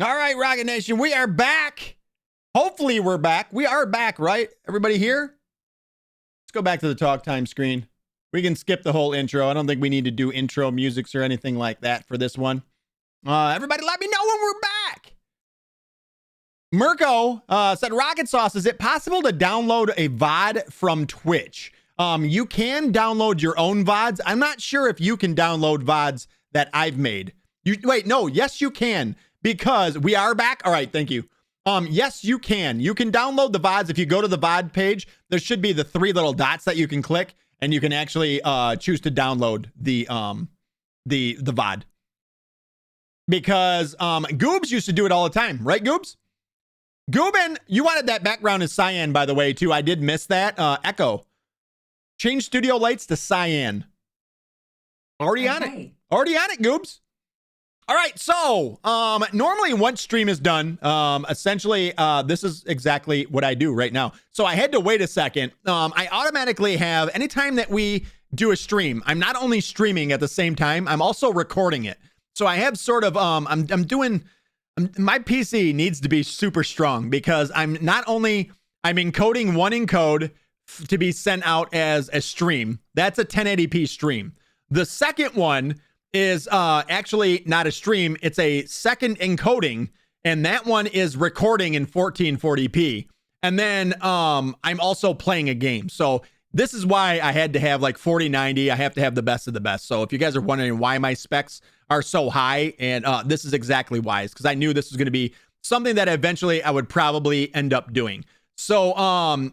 All right, Rocket Nation, we are back. Hopefully we're back. We are back, right? Everybody here? Let's go back to the talk time screen. We can skip the whole intro. I don't think we need to do intro musics or anything like that for this one. Everybody let me know when we're back. Mirko said, Rockitsauce, is it possible to download a VOD from Twitch? You can download your own VODs. I'm not sure if you can download VODs that I've made. Yes, you can. Because we are back. All right, thank you. Yes, you can. You can download the VODs. If you go to the VOD page, there should be the 3 little dots that you can click, and you can actually choose to download the VOD. Because Goobs used to do it all the time, right, Goobs? Goobin, you wanted that background as cyan, by the way, too. I did miss that. Echo. Change studio lights to cyan. Already on it. Already on it, Goobs. All right, so normally once stream is done, essentially this is exactly what I do right now. So I had to wait a second. I automatically have, anytime that we do a stream, I'm not only streaming at the same time, I'm also recording it. So I have sort of, my PC needs to be super strong because I'm encoding one encode to be sent out as a stream. That's a 1080p stream. The second one is actually not a stream. It's a second encoding, and that one is recording in 1440p. And then I'm also playing a game. So this is why I had to have like 4090. I have to have the best of the best. So if you guys are wondering why my specs are so high, and this is exactly why, is because I knew this was going to be something that eventually I would probably end up doing. So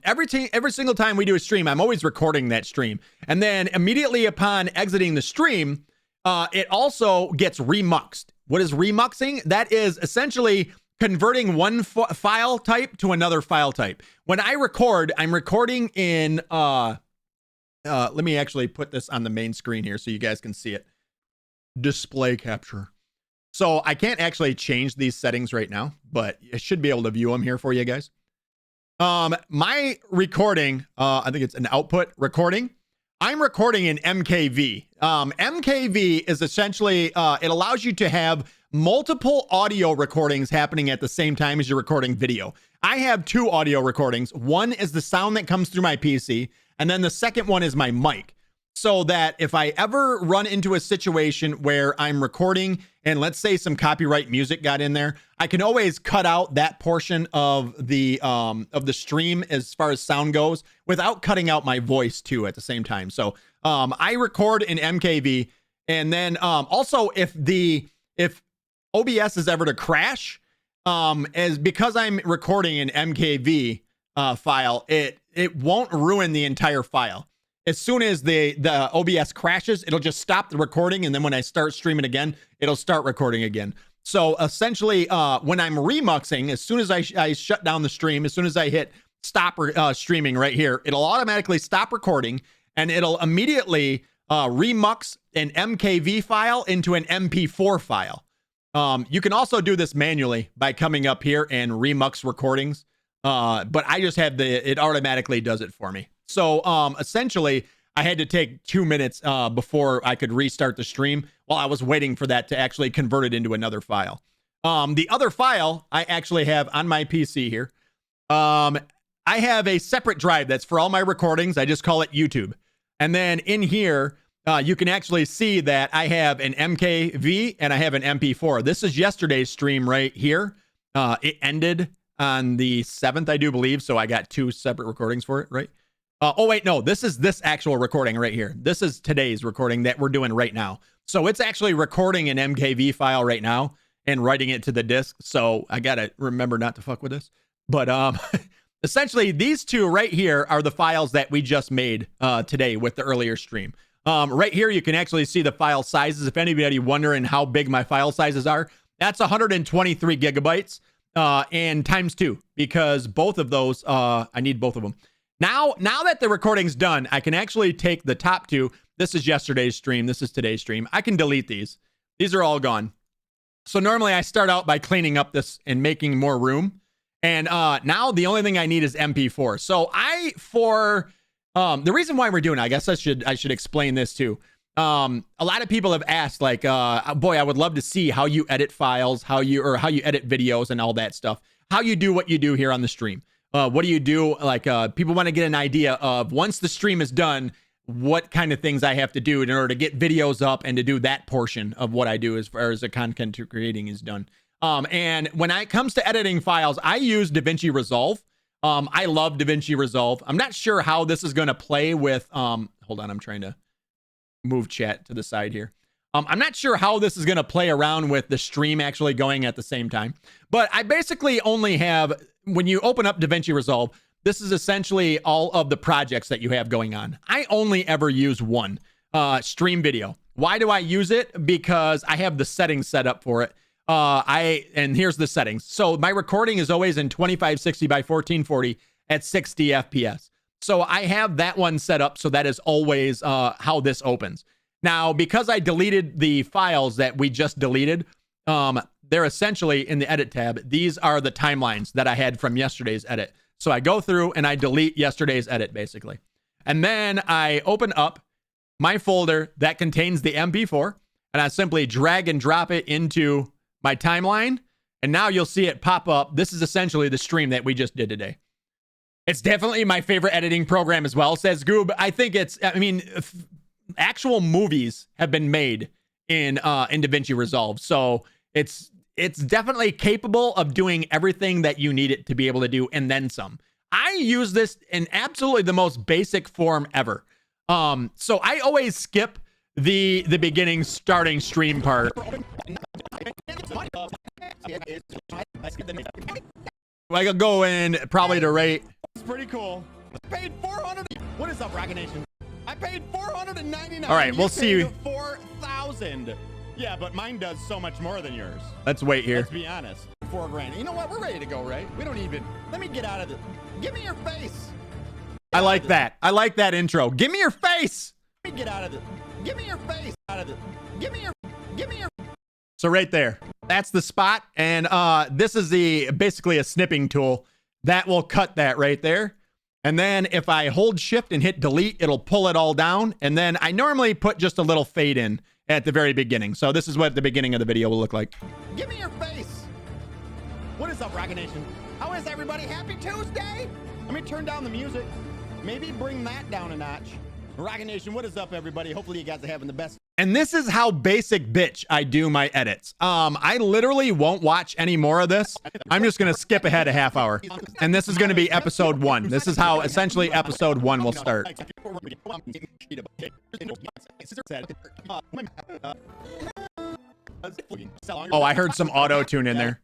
every single time we do a stream, I'm always recording that stream. And then immediately upon exiting the stream, it also gets remuxed. What is remuxing? That is essentially converting one file type to another file type. When I record, I'm recording in, let me actually put this on the main screen here so you guys can see it. Display capture. So I can't actually change these settings right now, but I should be able to view them here for you guys. My recording, I think it's an output recording. I'm recording in MKV. MKV is essentially, it allows you to have multiple audio recordings happening at the same time as you're recording video. I have 2 audio recordings. One is the sound that comes through my PC, and then the second one is my mic. So that if I ever run into a situation where I'm recording and let's say some copyright music got in there, I can always cut out that portion of the stream as far as sound goes without cutting out my voice too at the same time. So I record in MKV, and then also if OBS is ever to crash, as because I'm recording an MKV file, it won't ruin the entire file. As soon as the OBS crashes, it'll just stop the recording. And then when I start streaming again, it'll start recording again. So essentially, when I'm remuxing, as soon as I shut down the stream, as soon as I hit stop streaming right here, it'll automatically stop recording, and it'll immediately remux an MKV file into an MP4 file. You can also do this manually by coming up here and remux recordings. But I just have it automatically does it for me. So essentially, I had to take 2 minutes before I could restart the stream while I was waiting for that to actually convert it into another file. The other file I actually have on my PC here. I have a separate drive that's for all my recordings. I just call it YouTube. And then in here, you can actually see that I have an MKV and I have an MP4. This is yesterday's stream right here. It ended on the 7th, I do believe. So I got 2 separate recordings for it, right? Oh, wait, no, this is this actual recording right here. This is today's recording that we're doing right now. So it's actually recording an MKV file right now and writing it to the disk. So I got to remember not to fuck with this. But essentially, these 2 right here are the files that we just made today with the earlier stream. Right here, you can actually see the file sizes. If anybody wondering how big my file sizes are, that's 123 gigabytes. And times 2, because both of those, I need both of them. Now that the recording's done, I can actually take the top 2. This is yesterday's stream. This is today's stream. I can delete these. These are all gone. So normally I start out by cleaning up this and making more room. And now the only thing I need is MP4. So the reason why we're doing it, I guess I should explain this too. A lot of people have asked, like, boy, I would love to see how you edit files, how you edit videos and all that stuff, how you do what you do here on the stream. What do you do? Like, people want to get an idea of, once the stream is done, what kind of things I have to do in order to get videos up and to do that portion of what I do as far as the content creating is done. And when it comes to editing files, I use DaVinci Resolve. I love DaVinci Resolve. I'm not sure how this is going to play with, hold on, I'm trying to move chat to the side here. I'm not sure how this is going to play around with the stream actually going at the same time, but I basically only have, when you open up DaVinci Resolve, this is essentially all of the projects that you have going on. I only ever use one, stream video. Why do I use it? Because I have the settings set up for it. And here's the settings. So my recording is always in 2560 by 1440 at 60 FPS. So I have that one set up. So that is always how this opens. Now, because I deleted the files that we just deleted, they're essentially in the edit tab. These are the timelines that I had from yesterday's edit. So I go through and I delete yesterday's edit basically. And then I open up my folder that contains the MP4 and I simply drag and drop it into my timeline. And now you'll see it pop up. This is essentially the stream that we just did today. It's definitely my favorite editing program as well, says Goob. I think it's, I mean, actual movies have been made in DaVinci Resolve. So it's definitely capable of doing everything that you need it to be able to do and then some. I use this in absolutely the most basic form ever. So I always skip the beginning starting stream part. I could go in probably to rate. It's pretty cool. I paid 400. What is up, Rocket Nation? I paid 499. All right, we'll see. 4,000. Yeah, but mine does so much more than yours. Let's wait here. Let's be honest. 4 grand. You know what? We're ready to go, right? We don't even. Let me get out of this. Give me your face. I like that. I like that intro. Give me your face. Let me get out of this. Give me your face. Out of this. Give me your. So right there, that's the spot. And this is basically a snipping tool that will cut that right there. And then if I hold shift and hit delete, it'll pull it all down. And then I normally put just a little fade in at the very beginning. So this is what the beginning of the video will look like. Give me your face. What is up, Rocket Nation? How is everybody? Happy Tuesday. Let me turn down the music. Maybe bring that down a notch. Rocket Nation, what is up, everybody? Hopefully you guys are having the best. And this is how basic bitch I do my edits. I literally won't watch any more of this. I'm just going to skip ahead a half hour. And this is going to be episode 1. This is how essentially episode 1 will start. Oh, I heard some auto-tune in there.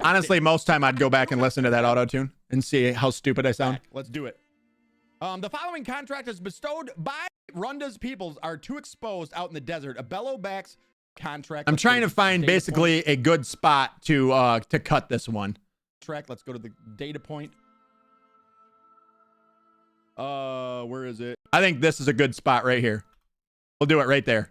Honestly, most time I'd go back and listen to that auto-tune and see how stupid I sound. Let's do it. The following contract is bestowed by Runda's peoples are too exposed out in the desert. A bellowback's contract. I'm trying to find basically a good spot to cut this one. Let's go to the data point. Where is it? I think this is a good spot right here. We'll do it right there.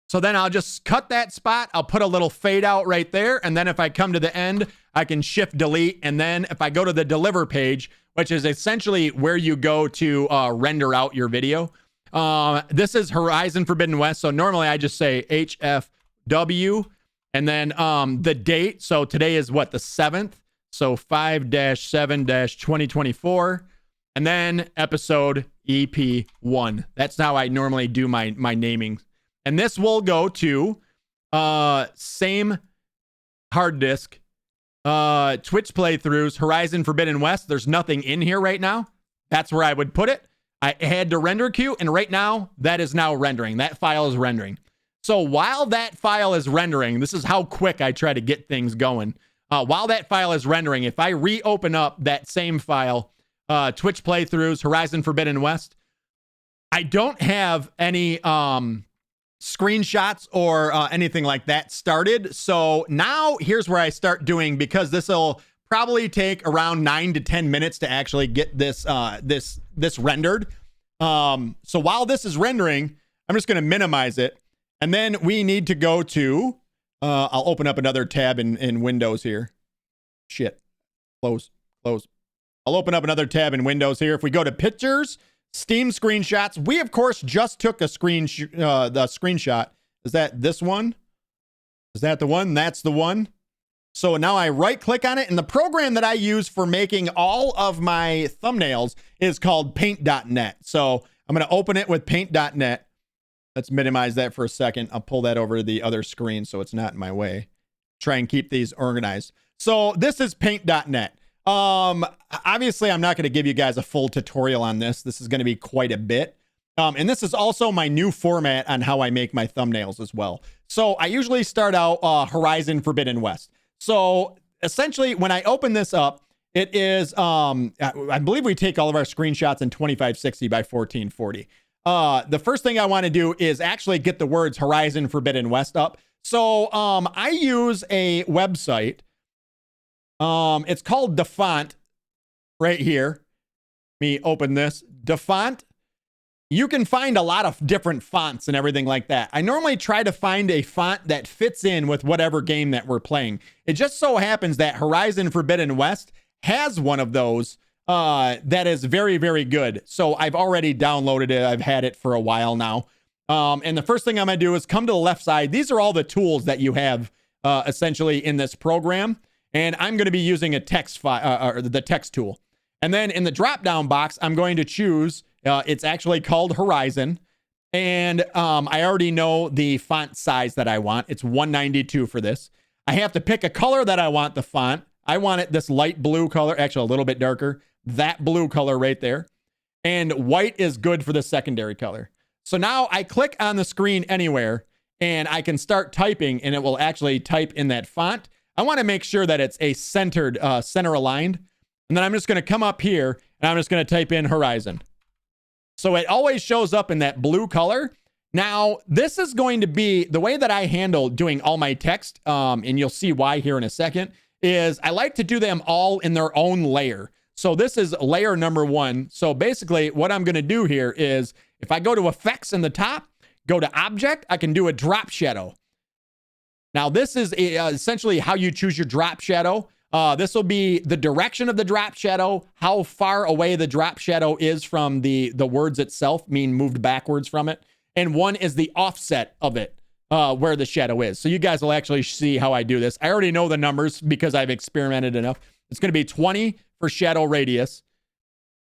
So then I'll just cut that spot. I'll put a little fade out right there. And then if I come to the end, I can shift delete. And then if I go to the deliver page, which is essentially where you go to render out your video. This is Horizon Forbidden West. So normally I just say HFW and then the date. So today is what, the 7th. So 5-7-2024. And then episode EP1. That's how I normally do my naming. And this will go to same hard disk, Twitch playthroughs, Horizon Forbidden West. There's nothing in here right now. That's where I would put it. I had to render queue, and right now, that is now rendering. That file is rendering. So while that file is rendering, this is how quick I try to get things going. While that file is rendering, if I reopen up that same file, Twitch playthroughs, Horizon Forbidden West, I don't have any screenshots or anything like that started. So now here's where I start doing, because this will probably take around 9 to 10 minutes to actually get this this rendered. So while this is rendering, I'm just going to minimize it. And then we need to go to, I'll open up another tab in Windows here. Shit. Close. I'll open up another tab in Windows here. If we go to pictures, Steam screenshots. We, of course, just took a the screenshot. Is that this one? Is that the one? That's the one. So now I right click on it, and the program that I use for making all of my thumbnails is called paint.net. So I'm going to open it with paint.net. Let's minimize that for a second. I'll pull that over to the other screen so it's not in my way. Try and keep these organized. So this is paint.net. Obviously, I'm not going to give you guys a full tutorial on this. This is going to be quite a bit. And this is also my new format on how I make my thumbnails as well. So I usually start out Horizon Forbidden West. So essentially, when I open this up, it is, I believe we take all of our screenshots in 2560 by 1440. The first thing I want to do is actually get the words Horizon Forbidden West up. So I use a website. It's called Defont right here. Let me open this. Defont. You can find a lot of different fonts and everything like that. I normally try to find a font that fits in with whatever game that we're playing. It just so happens that Horizon Forbidden West has one of those that is very, very good. So I've already downloaded it. I've had it for a while now. And the first thing I'm going to do is come to the left side. These are all the tools that you have essentially in this program. And I'm going to be using a text file, or the text tool. And then in the drop-down box, I'm going to choose, it's actually called Horizon. And I already know the font size that I want. It's 192 for this. I have to pick a color that I want the font. I want it this light blue color, actually a little bit darker. That blue color right there. And white is good for the secondary color. So now I click on the screen anywhere and I can start typing and it will actually type in that font. I want to make sure that it's a centered, center aligned. And then I'm just going to come up here and I'm just going to type in Horizon. So it always shows up in that blue color. Now, this is going to be the way that I handle doing all my text. And you'll see why here in a second is I like to do them all in their own layer. So this is layer number 1. So basically what I'm going to do here is if I go to effects in the top, go to object, I can do a drop shadow. Now, this is essentially how you choose your drop shadow. This will be the direction of the drop shadow, how far away the drop shadow is from the words itself, mean moved backwards from it. And 1 is the offset of it, where the shadow is. So you guys will actually see how I do this. I already know the numbers because I've experimented enough. It's going to be 20 for shadow radius.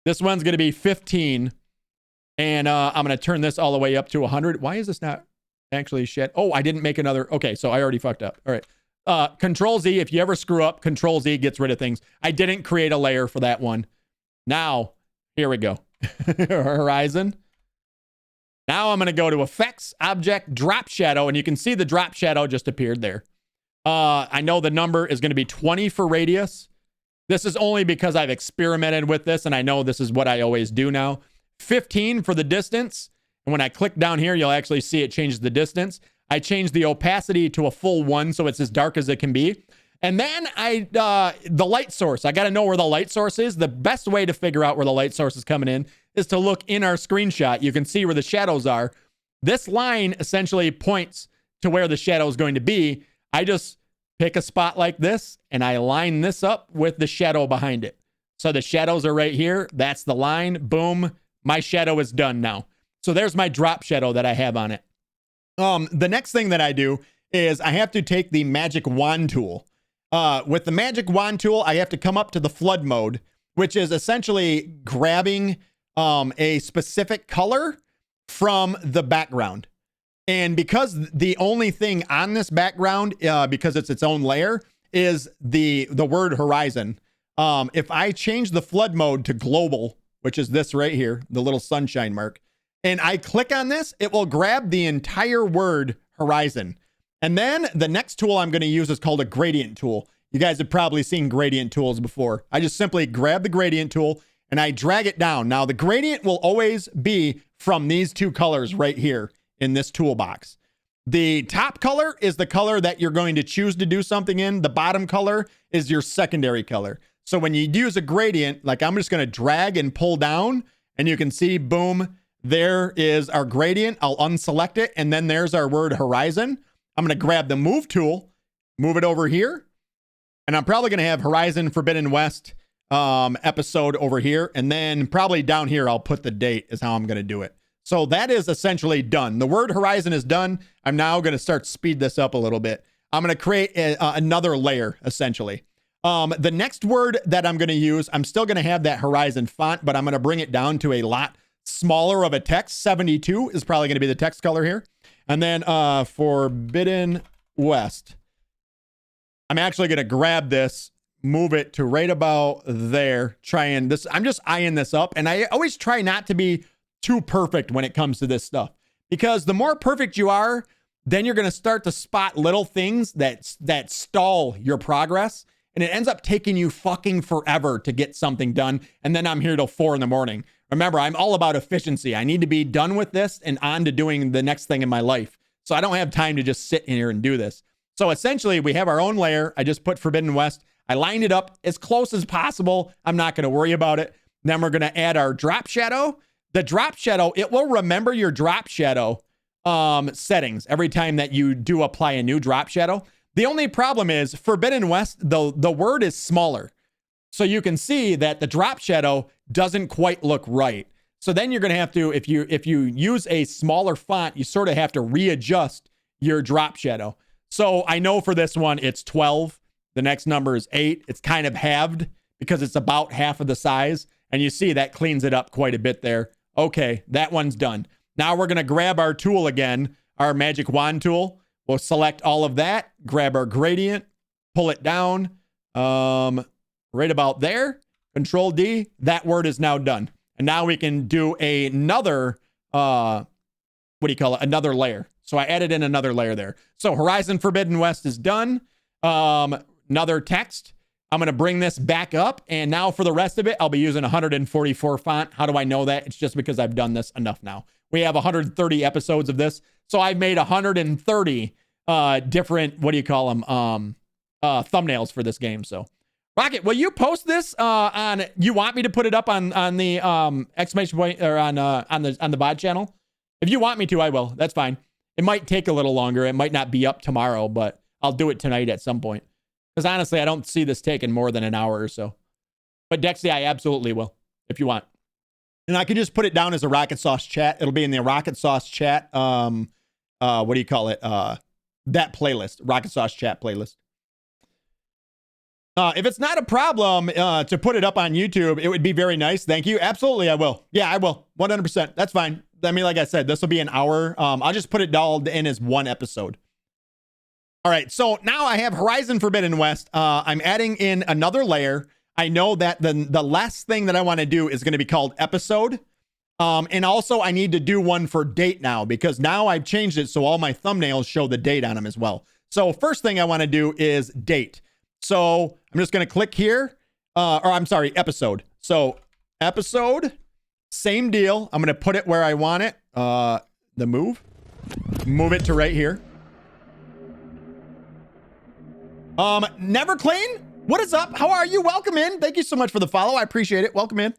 This one's going to be 15. And I'm going to turn this all the way up to 100. Why is this not actually shit? Oh, I didn't make another. Okay, so I already fucked up. All right. Control Z, if you ever screw up, Control Z gets rid of things. I didn't create a layer for that one. Now, here we go. Horizon. Now I'm going to go to Effects, Object, Drop Shadow, and you can see the drop shadow just appeared there. I know the number is going to be 20 for radius. This is only because I've experimented with this, and I know this is what I always do now. 15 for the distance. And when I click down here, you'll actually see it changes the distance. I changed the opacity to a full 1, so it's as dark as it can be. And then the light source. I got to know where the light source is. The best way to figure out where the light source is coming in is to look in our screenshot. You can see where the shadows are. This line essentially points to where the shadow is going to be. I just pick a spot like this, and I line this up with the shadow behind it. So the shadows are right here. That's the line. Boom. My shadow is done now. So there's my drop shadow that I have on it. The next thing that I do is I have to take the magic wand tool. With the magic wand tool, I have to come up to the flood mode, which is essentially grabbing a specific color from the background. And because the only thing on this background, because it's its own layer, is the word Horizon. If I change the flood mode to global, which is this right here, the little sunshine mark, and I click on this, it will grab the entire word Horizon. And then the next tool I'm going to use is called a gradient tool. You guys have probably seen gradient tools before. I just simply grab the gradient tool and I drag it down. Now the gradient will always be from these two colors right here in this toolbox. The top color is the color that you're going to choose to do something in. The bottom color is your secondary color. So when you use a gradient, like I'm just going to drag and pull down, and you can see, boom, there is our gradient. I'll unselect it, and then there's our word Horizon. I'm going to grab the move tool, move it over here, and I'm probably going to have Horizon Forbidden West episode over here. And then probably down here, I'll put the date is how I'm going to do it. So that is essentially done. The word horizon is done. I'm now going to start speed this up a little bit. I'm going to create another layer essentially. The next word that I'm going to use, I'm still going to have that horizon font, but I'm going to bring it down to a lot smaller of a text. 72 is probably going to be the text color here. And then Forbidden West. I'm actually going to grab this, move it to right about there. I'm just eyeing this up. And I always try not to be too perfect when it comes to this stuff, because the more perfect you are, then you're going to start to spot little things that stall your progress. And it ends up taking you fucking forever to get something done. And then I'm here till 4 a.m. Remember, I'm all about efficiency. I need to be done with this and on to doing the next thing in my life. So I don't have time to just sit in here and do this. So essentially, we have our own layer. I just put Forbidden West. I lined it up as close as possible. I'm not going to worry about it. Then we're going to add our drop shadow. The drop shadow, it will remember your drop shadow settings every time that you do apply a new drop shadow. The only problem is Forbidden West, the word is smaller. So you can see that the drop shadow doesn't quite look right. So then you're going to have to, if you use a smaller font, you sort of have to readjust your drop shadow. So I know for this one, it's 12. The next number is 8. It's kind of halved because it's about half of the size. And you see that cleans it up quite a bit there. Okay, that one's done. Now we're going to grab our tool again, our magic wand tool. We'll select all of that, grab our gradient, pull it down right about there. Control D, that word is now done. And now we can do another, another layer. So I added in another layer there. So Horizon Forbidden West is done. Another text. I'm going to bring this back up. And now for the rest of it, I'll be using 144 font. How do I know that? It's just because I've done this enough now. We have 130 episodes of this. So I've made 130 different, thumbnails for this game. So Rocket, will you post this you want me to put it up on the exclamation point or on the VOD channel? If you want me to, I will. That's fine. It might take a little longer. It might not be up tomorrow, but I'll do it tonight at some point. Because honestly, I don't see this taking more than an hour or so. But Dexy, I absolutely will, if you want. And I can just put it down as a Rockitsauce Chat. It'll be in the Rockitsauce Chat, that playlist, Rockitsauce Chat playlist. If it's not a problem to put it up on YouTube, it would be very nice. Thank you. Absolutely, I will. Yeah, I will. 100%. That's fine. I mean, like I said, this will be an hour. I'll just put it all in as one episode. All right, so now I have Horizon Forbidden West. I'm adding in another layer. I know that the last thing that I want to do is going to be called episode. And also I need to do one for date now, because now I've changed it so all my thumbnails show the date on them as well. So first thing I want to do is date. So I'm just going to click here, episode. So episode, same deal. I'm going to put it where I want it. Move it to right here. Never Clean, what is up? How are you? Welcome in. Thank you so much for the follow. I appreciate it. Welcome in.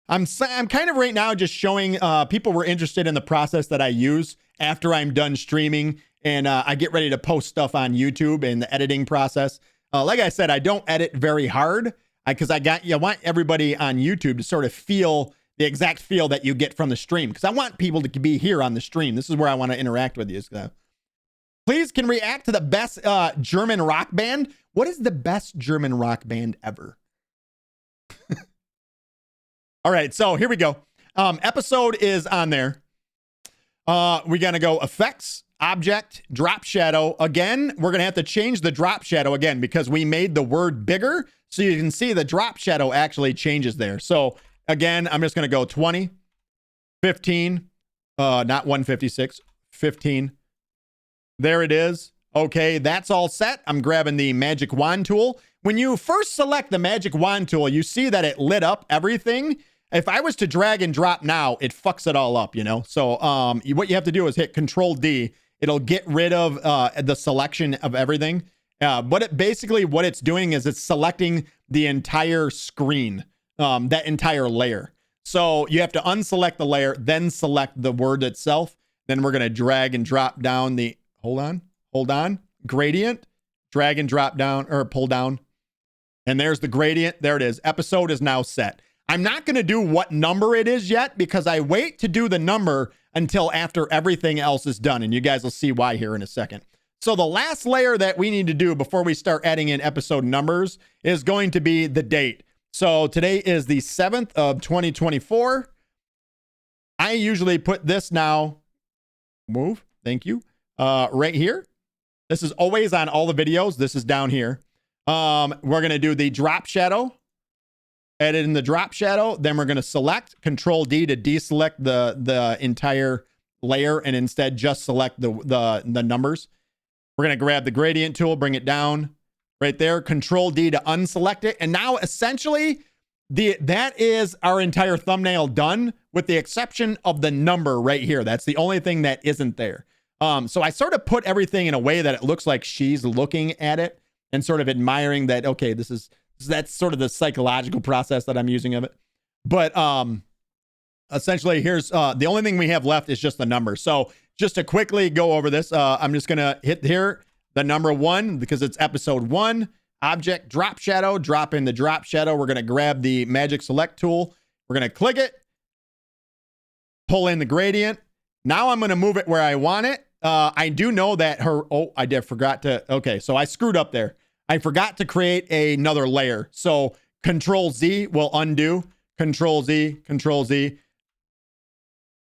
I'm kind of right now just showing people were interested in the process that I use after I'm done streaming and I get ready to post stuff on YouTube and the editing process. Like I said, I don't edit very hard because I want everybody on YouTube to sort of feel the exact feel that you get from the stream, because I want people to be here on the stream. This is where I want to interact with you. Please can react to the best German rock band. What is the best German rock band ever? All right, so here we go. Episode is on there. We're going to go effects, object, drop shadow. Again, we're going to have to change the drop shadow again because we made the word bigger. So you can see the drop shadow actually changes there. So again, I'm just going to go 20, 15, not 156, 15. There it is. Okay, that's all set. I'm grabbing the magic wand tool. When you first select the magic wand tool, you see that it lit up everything. If I was to drag and drop now, it fucks it all up, you know? So what you have to do is hit Control D. It'll get rid of the selection of everything. But what it's doing is it's selecting the entire screen, that entire layer. So you have to unselect the layer, then select the word itself. Then we're going to drag and drop down the, hold on, gradient, drag and drop down or pull down. And there's the gradient. There it is. Episode is now set. I'm not going to do what number it is yet because I wait to do the number until after everything else is done. And you guys will see why here in a second. So the last layer that we need to do before we start adding in episode numbers is going to be the date. So today is the 7th of 2024. I usually put this now, move, thank you, right here. This is always on all the videos. This is down here. We're going to do the drop shadow. Edit in the drop shadow. Then we're going to select Control D to deselect the entire layer and instead just select the numbers. We're going to grab the gradient tool, bring it down right there. Control D to unselect it. And now essentially that is our entire thumbnail done with the exception of the number right here. That's the only thing that isn't there. So I sort of put everything in a way that it looks like she's looking at it and sort of admiring that, okay, that's sort of the psychological process that I'm using of it. But essentially, here's the only thing we have left is just the number. So just to quickly go over this, I'm just going to hit here the number 1 because it's episode 1. Object, drop shadow, drop in the drop shadow. We're going to grab the magic select tool. We're going to click it, pull in the gradient. Now I'm going to move it where I want it. I do know that okay, so I screwed up there. I forgot to create another layer. So Control Z will undo. Control Z, Control Z.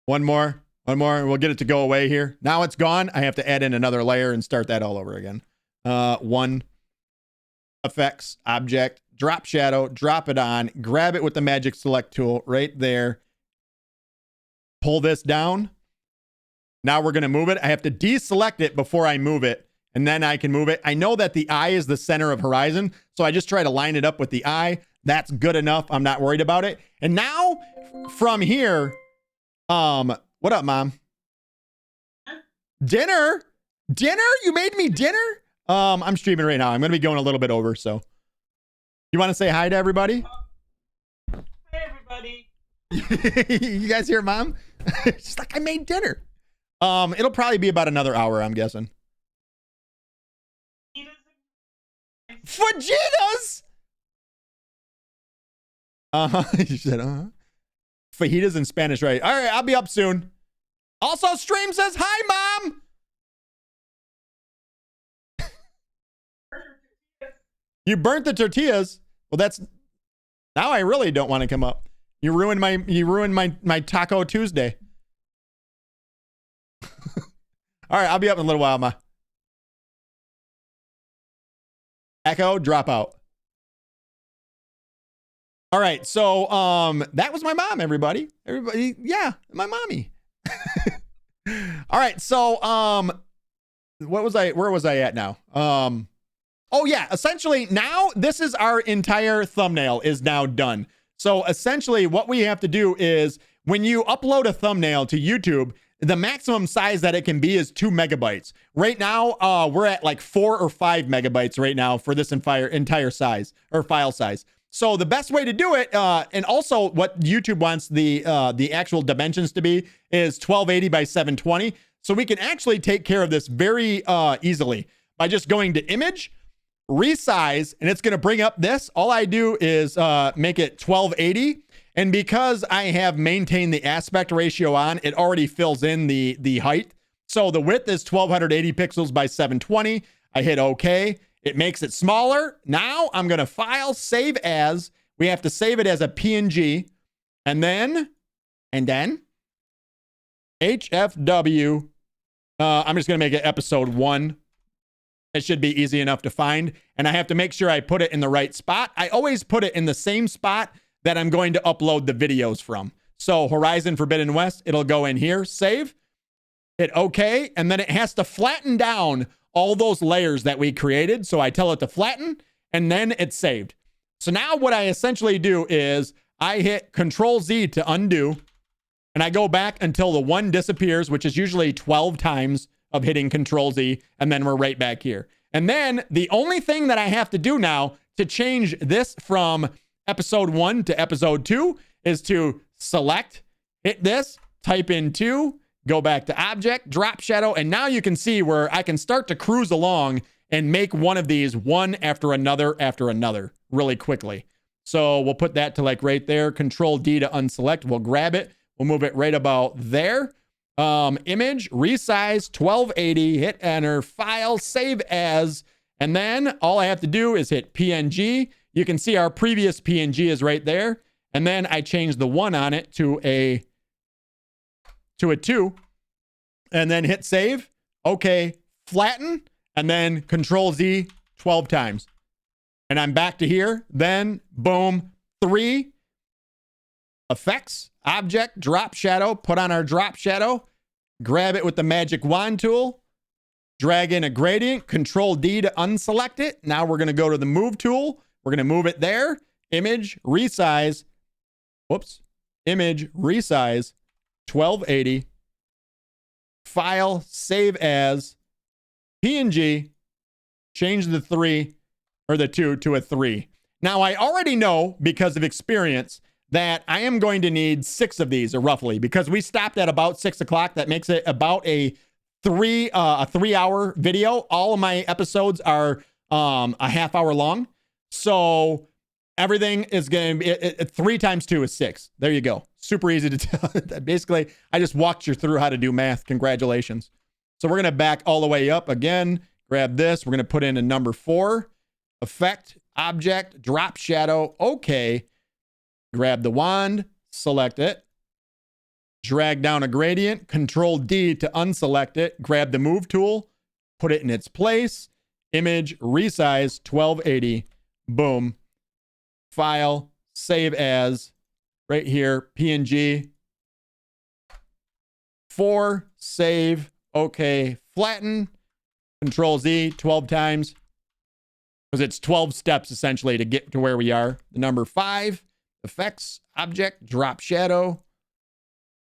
One more, and we'll get it to go away here. Now it's gone. I have to add in another layer and start that all over again. 1, effects, object, drop shadow, drop it on, grab it with the magic select tool right there. Pull this down. Now we're going to move it. I have to deselect it before I move it. And then I can move it. I know that the eye is the center of horizon. So I just try to line it up with the eye. That's good enough. I'm not worried about it. And now from here, what up, Mom? Dinner? You made me dinner? I'm streaming right now. I'm going to be going a little bit over. So you want to say hi to everybody? Hey, everybody. You guys hear Mom? She's like, I made dinner. It'll probably be about another hour, I'm guessing. Fajitas. You said fajitas in Spanish, right? All right, I'll be up soon. Also, stream says hi, Mom. You burnt the tortillas. Well, that's now I really don't want to come up. You ruined my Taco Tuesday. All right, I'll be up in a little while, Ma. Echo, drop out. All right, so that was my mom, everybody. Yeah, my mommy. All right, so where was I at now? Oh yeah, essentially now this is our entire thumbnail is now done. So essentially what we have to do is when you upload a thumbnail to YouTube, the maximum size that it can be is 2 megabytes. Right now, we're at like 4 or 5 megabytes right now for this entire size or file size. So the best way to do it, and also what YouTube wants the actual dimensions to be is 1280 by 720. So we can actually take care of this very easily by just going to image, resize, and it's going to bring up this. All I do is make it 1280. And because I have maintained the aspect ratio on, it already fills in the height. So the width is 1280 pixels by 720. I hit OK. It makes it smaller. Now I'm going to file, save as. We have to save it as a PNG. And then HFW. I'm just going to make it episode 1. It should be easy enough to find. And I have to make sure I put it in the right spot. I always put it in the same spot that I'm going to upload the videos from. So Horizon Forbidden West, it'll go in here, save, hit OK, and then it has to flatten down all those layers that we created. So I tell it to flatten, and then it's saved. So now what I essentially do is I hit Control Z to undo, and I go back until the 1 disappears, which is usually 12 times of hitting Control Z, and then we're right back here. And then the only thing that I have to do now to change this from episode 1 to episode 2 is to select, hit this, type in 2, go back to object, drop shadow, and now you can see where I can start to cruise along and make one of these one after another really quickly. So we'll put that to like right there. Control D to unselect. We'll grab it. We'll move it right about there. Image, resize, 1280, hit enter, file, save as, and then all I have to do is hit PNG. You can see our previous PNG is right there. And then I change the 1 on it to a 2, and then hit save. Okay, flatten, and then Control Z 12 times. And I'm back to here. Then, boom, 3, effects, object, drop shadow, put on our drop shadow, grab it with the magic wand tool, drag in a gradient, Control D to unselect it. Now we're going to go to the move tool. We're going to move it there. Image, resize, image, resize, 1280, file, save as, PNG, change the 3 or the 2 to a 3. Now I already know because of experience that I am going to need 6 of these, or roughly, because we stopped at about 6 o'clock. That makes it about a 3-hour video. All of my episodes are a half hour long. So everything is going to be 3 times 2 is 6. There you go. Super easy to tell. Basically, I just walked you through how to do math. Congratulations. So we're going to back all the way up again. Grab this. We're going to put in a number 4. Effect, object, drop shadow. Okay. Grab the wand, select it. Drag down a gradient. Control D to unselect it. Grab the move tool. Put it in its place. Image, resize, 1280. Boom. File, save as, right here, PNG. 4, save, okay, flatten, Control Z 12 times, because it's 12 steps essentially to get to where we are. The number 5, effects, object, drop shadow.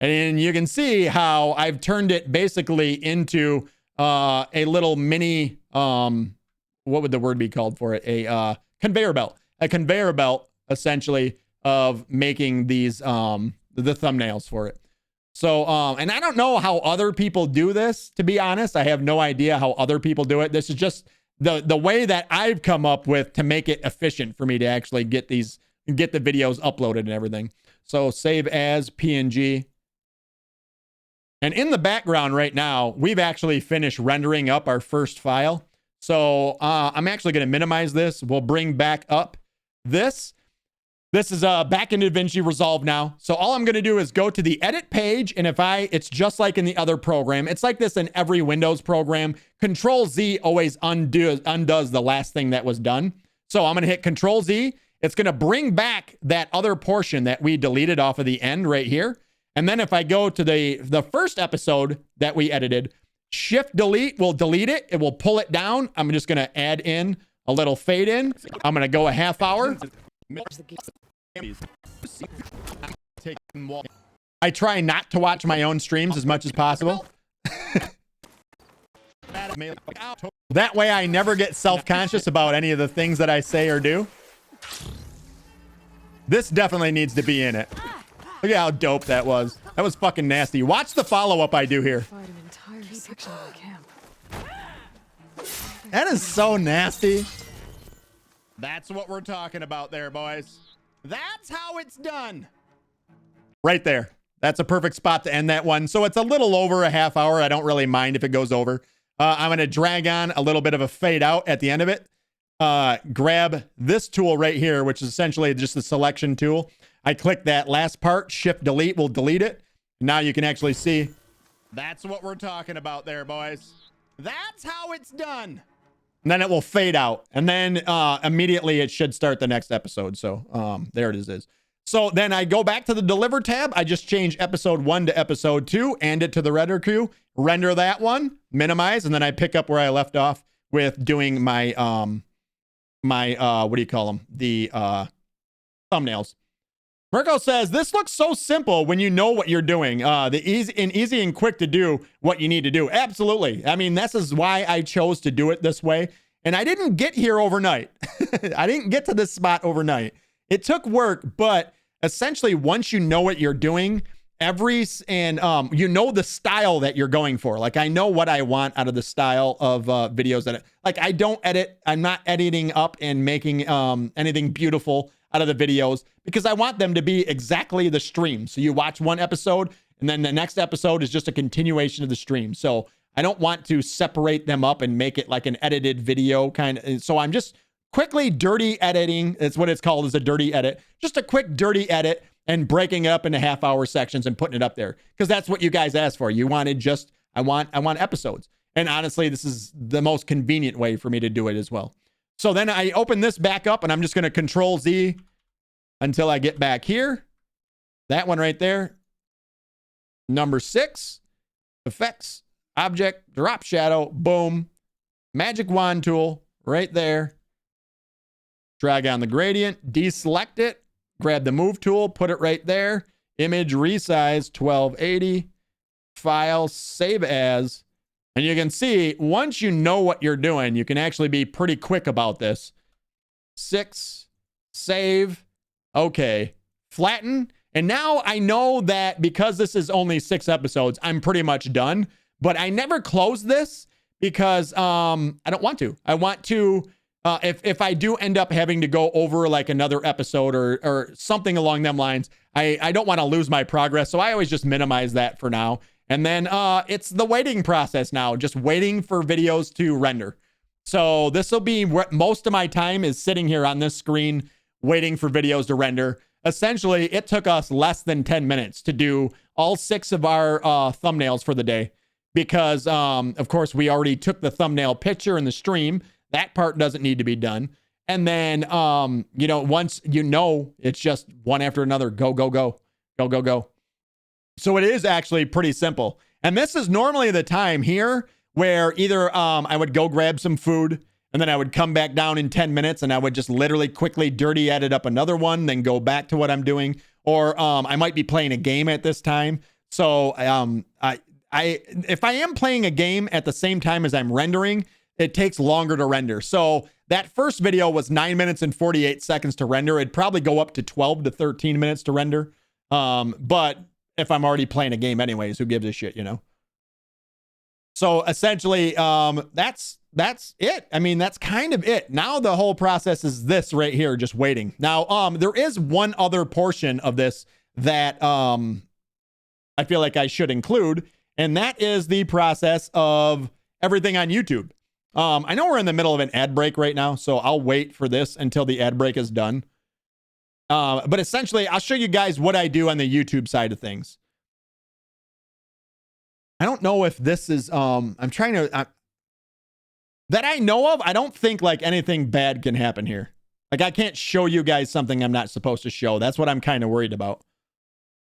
And you can see how I've turned it basically into a little mini, what would the word be called for it? A conveyor belt. A conveyor belt, essentially, of making these, the thumbnails for it. So, and I don't know how other people do this, to be honest. I have no idea how other people do it. This is just the way that I've come up with to make it efficient for me to actually get the videos uploaded and everything. So save as PNG. And in the background right now, we've actually finished rendering up our first file. So I'm actually going to minimize this. We'll bring back up this. This is back into DaVinci Resolve now. So all I'm going to do is go to the edit page. And it's just like in the other program. It's like this in every Windows program. Control Z always undoes the last thing that was done. So I'm going to hit Control Z. It's going to bring back that other portion that we deleted off of the end right here. And then if I go to the first episode that we edited, Shift Delete will delete it. It will pull it down. I'm just going to add in a little fade in. I'm going to go a half hour. I try not to watch my own streams as much as possible. That way I never get self-conscious about any of the things that I say or do. This definitely needs to be in it. Look at how dope that was. That was fucking nasty. Watch the follow-up I do here. That is so nasty. That's what we're talking about there, boys. That's how it's done. Right there. That's a perfect spot to end that one. So it's a little over a half hour. I don't really mind if it goes over. I'm going to drag on a little bit of a fade out at the end of it. Grab this tool right here, which is essentially just the selection tool. I click that last part, Shift Delete will delete it. Now you can actually see. That's what we're talking about there, boys. That's how it's done. And then it will fade out. And then immediately it should start the next episode. So there it is. So then I go back to the Deliver tab. I just change episode 1 to episode 2 and it to the render queue. Render that one, minimize, and then I pick up where I left off with doing my what do you call them? The thumbnails. Mirko says, this looks so simple when you know what you're doing. Easy and quick to do what you need to do. Absolutely. I mean, this is why I chose to do it this way. And I didn't get here overnight. I didn't get to this spot overnight. It took work, but essentially once you know what you're doing, you know the style that you're going for. Like I know what I want out of the style of videos that like I don't edit. I'm not editing up and making anything beautiful out of the videos because I want them to be exactly the stream. So you watch one episode and then the next episode is just a continuation of the stream. So I don't want to separate them up and make it like an edited video kind of. So I'm just quickly dirty editing. That's what it's called, is a dirty edit. Just a quick dirty edit and breaking it up into half-hour sections and putting it up there because that's what you guys asked for. You wanted just I want episodes. And honestly, this is the most convenient way for me to do it as well. So then I open this back up and I'm just going to Control Z until I get back here. That one right there. Number 6, effects, object, drop shadow, boom. Magic wand tool right there. Drag on the gradient, deselect it, grab the move tool, put it right there. Image resize 1280, file, save as. And you can see once you know what you're doing, you can actually be pretty quick about this. 6, save, okay, flatten. And now I know that because this is only 6 episodes, I'm pretty much done. But I never close this because I don't want to. I want to, if I do end up having to go over like another episode or something along them lines, I don't want to lose my progress. So I always just minimize that for now. And then it's the waiting process now, just waiting for videos to render. So this will be what most of my time is sitting here on this screen waiting for videos to render. Essentially, it took us less than 10 minutes to do all 6 of our thumbnails for the day because, of course, we already took the thumbnail picture in the stream. That part doesn't need to be done. And then, once it's just one after another, go, go, go, go, go, go. So it is actually pretty simple. And this is normally the time here where either I would go grab some food and then I would come back down in 10 minutes and I would just literally quickly dirty edit up another one, then go back to what I'm doing. Or I might be playing a game at this time. So if I am playing a game at the same time as I'm rendering, it takes longer to render. So that first video was 9 minutes and 48 seconds to render. It'd probably go up to 12 to 13 minutes to render. But if I'm already playing a game anyways, who gives a shit, So essentially, that's it. I mean, that's kind of it. Now the whole process is this right here, just waiting. Now, there is one other portion of this that I feel like I should include, and that is the process of everything on YouTube. I know we're in the middle of an ad break right now, so I'll wait for this until the ad break is done. But essentially, I'll show you guys what I do on the YouTube side of things. I don't know if this is, I'm trying to, that I know of, I don't think like anything bad can happen here. Like I can't show you guys something I'm not supposed to show. That's what I'm kind of worried about.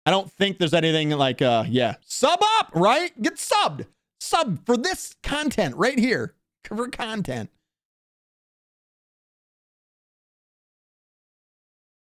I don't think there's anything like, sub up, right? Get subbed. Sub for this content right here. For content.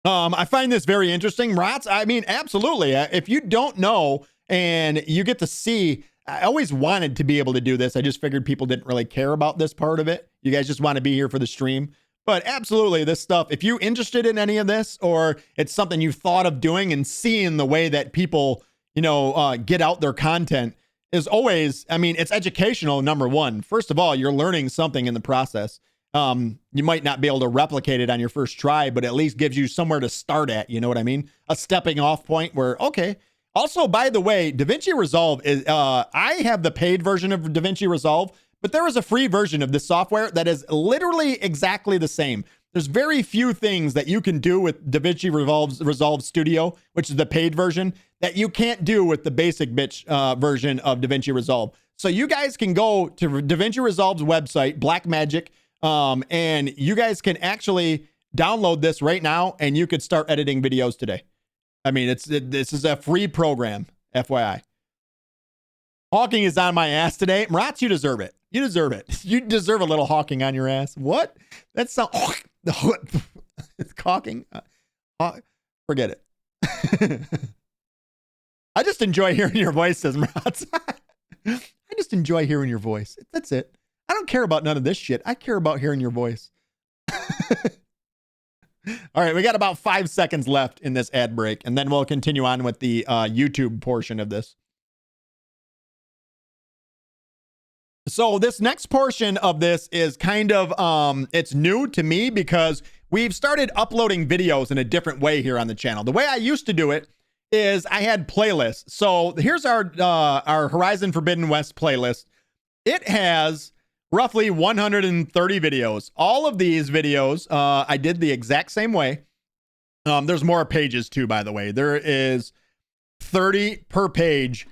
I find this very interesting, Rots. I mean, absolutely. If you don't know and you get to see, I always wanted to be able to do this. I just figured people didn't really care about this part of it. You guys just want to be here for the stream. But absolutely, this stuff, if you're interested in any of this or it's something you've thought of doing and seeing the way that people, get out their content is always, I mean, it's educational, number one. First of all, you're learning something in the process. You might not be able to replicate it on your first try, but at least gives you somewhere to start at. You know what I mean? A stepping off point where, okay. Also, by the way, DaVinci Resolve is, I have the paid version of DaVinci Resolve, but there is a free version of this software that is literally exactly the same. There's very few things that you can do with DaVinci Resolve Studio, which is the paid version, that you can't do with the basic version of DaVinci Resolve. So you guys can go to DaVinci Resolve's website, Blackmagic, and you guys can actually download this right now and you could start editing videos today. I mean, this is a free program, FYI. Hawking is on my ass today. Rats, you deserve it. You deserve it. You deserve a little hawking on your ass. What? That's so... It's hawking. Forget it. I just enjoy hearing your voice, says Rats. I just enjoy hearing your voice. That's it. I don't care about none of this shit. I care about hearing your voice. All right, we got about 5 seconds left in this ad break, and then we'll continue on with the YouTube portion of this. So this next portion of this is kind of, it's new to me because we've started uploading videos in a different way here on the channel. The way I used to do it is I had playlists. So here's our Horizon Forbidden West playlist. It has roughly 130 videos. All of these videos, I did the exact same way. There's more pages too, by the way. There is 30 per page.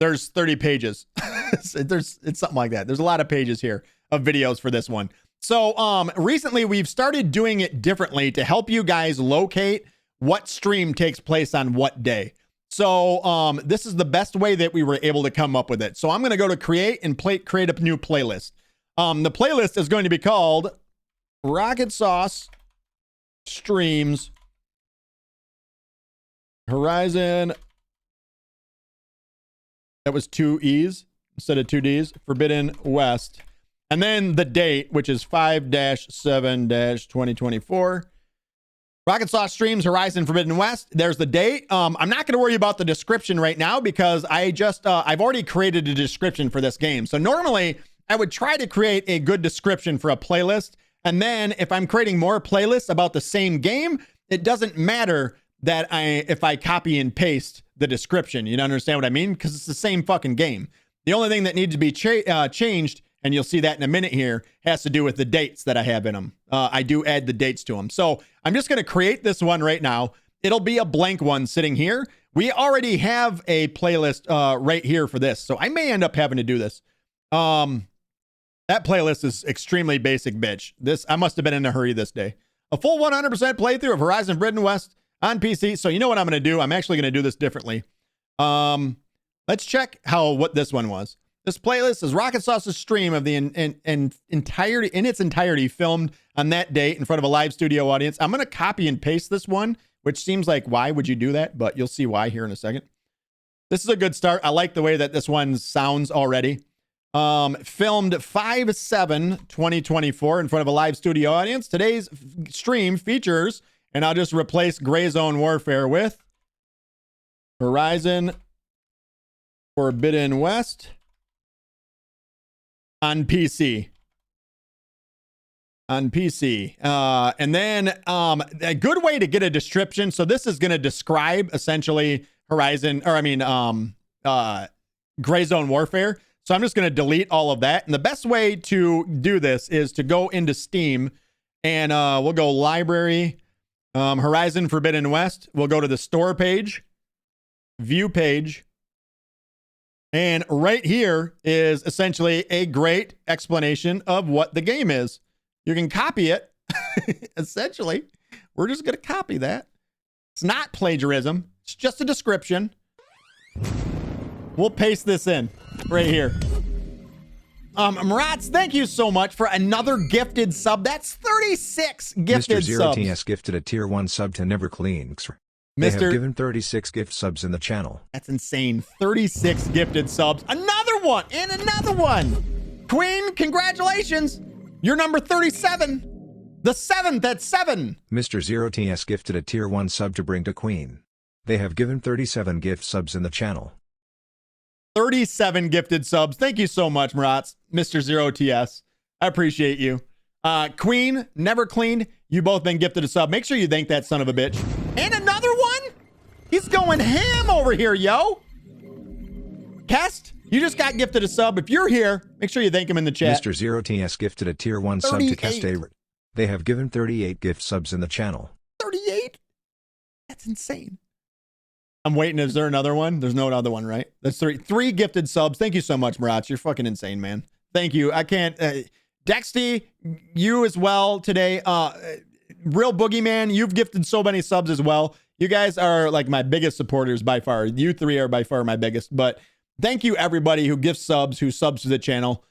There's 30 pages. It's something like that. There's a lot of pages here of videos for this one. So recently we've started doing it differently to help you guys locate what stream takes place on what day. So this is the best way that we were able to come up with it. So I'm going to go to create and create a new playlist. The playlist is going to be called Rockitsauce Streams Horizon. That was 2 E's instead of 2 D's. Forbidden West. And then the date, which is 5-7-2024. Rockitsauce Streams Horizon Forbidden West. There's the date. I'm not going to worry about the description right now because I've already created a description for this game. So normally I would try to create a good description for a playlist. And then if I'm creating more playlists about the same game, it doesn't matter that if I copy and paste the description. You don't understand what I mean? Because it's the same fucking game. The only thing that needs to be changed, and you'll see that in a minute here, has to do with the dates that I have in them. I do add the dates to them. So I'm just going to create this one right now. It'll be a blank one sitting here. We already have a playlist right here for this. So I may end up having to do this. That playlist is extremely basic, bitch. I must have been in a hurry this day. A full 100% playthrough of Horizon Forbidden West on PC. So you know what I'm going to do? I'm actually going to do this differently. Let's check what this one was. This playlist is Rockitsauce's stream of the entirety in its entirety filmed on that date in front of a live studio audience. I'm going to copy and paste this one, which seems like, why would you do that? But you'll see why here in a second. This is a good start. I like the way that this one sounds already. Filmed 5/7/2024 in front of a live studio audience. Today's stream features, and I'll just replace Gray Zone Warfare with Horizon Forbidden West on PC. And then a good way to get a description. So this is going to describe essentially Gray Zone Warfare. So I'm just going to delete all of that. And the best way to do this is to go into Steam and we'll go library, Horizon Forbidden West. We'll go to the store page, view page. And right here is essentially a great explanation of what the game is. You can copy it. Essentially, we're just going to copy that. It's not plagiarism. It's just a description. We'll paste this in right here. Marats, thank you so much for another gifted sub. That's 36 gifted Mr. Zero subs. TS gifted a tier 1 sub to Never Clean. They have given 36 gift subs in the channel. That's insane. 36 gifted subs. Another one and another one. Queen, congratulations. You're number 37. The 7th at 7. Mr. Zero TS gifted a tier 1 sub to Bring to Queen. They have given 37 gift subs in the channel. 37 gifted subs. Thank you so much, Marats. Mr. Zero TS. I appreciate you. Queen, Never Clean, you both been gifted a sub. Make sure you thank that son of a bitch. And another one? He's going ham over here, yo. Kest, you just got gifted a sub. If you're here, make sure you thank him in the chat. Mr. Zero TS gifted a tier 1 sub to Kest Averett. They have given 38 gift subs in the channel. 38? That's insane. I'm waiting. Is there another one? There's no other one, right? That's 3 gifted subs. Thank you so much, Marats. You're fucking insane, man. Thank you. I can't... Dexty, you as well today. Real Boogeyman, you've gifted so many subs as well. You guys are like my biggest supporters by far. You 3 are by far my biggest. But thank you everybody who gifts subs, who subs to the channel.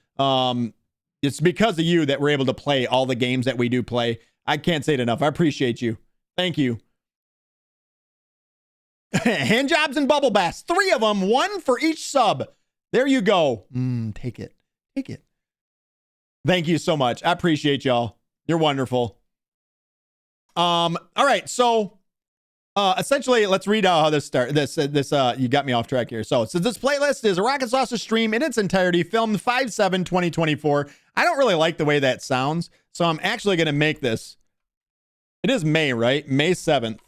It's because of you that we're able to play all the games that we do play. I can't say it enough. I appreciate you. Thank you. Hand jobs and bubble baths. 3 of them. 1 for each sub. There you go. Take it. Take it. Thank you so much. I appreciate y'all. You're wonderful. All right, so essentially, let's read out how this starts. You got me off track here. So this playlist is a Rockitsauce stream in its entirety, filmed 5/7/2024. I don't really like the way that sounds, so I'm actually going to make this. It is May, right? May 7th,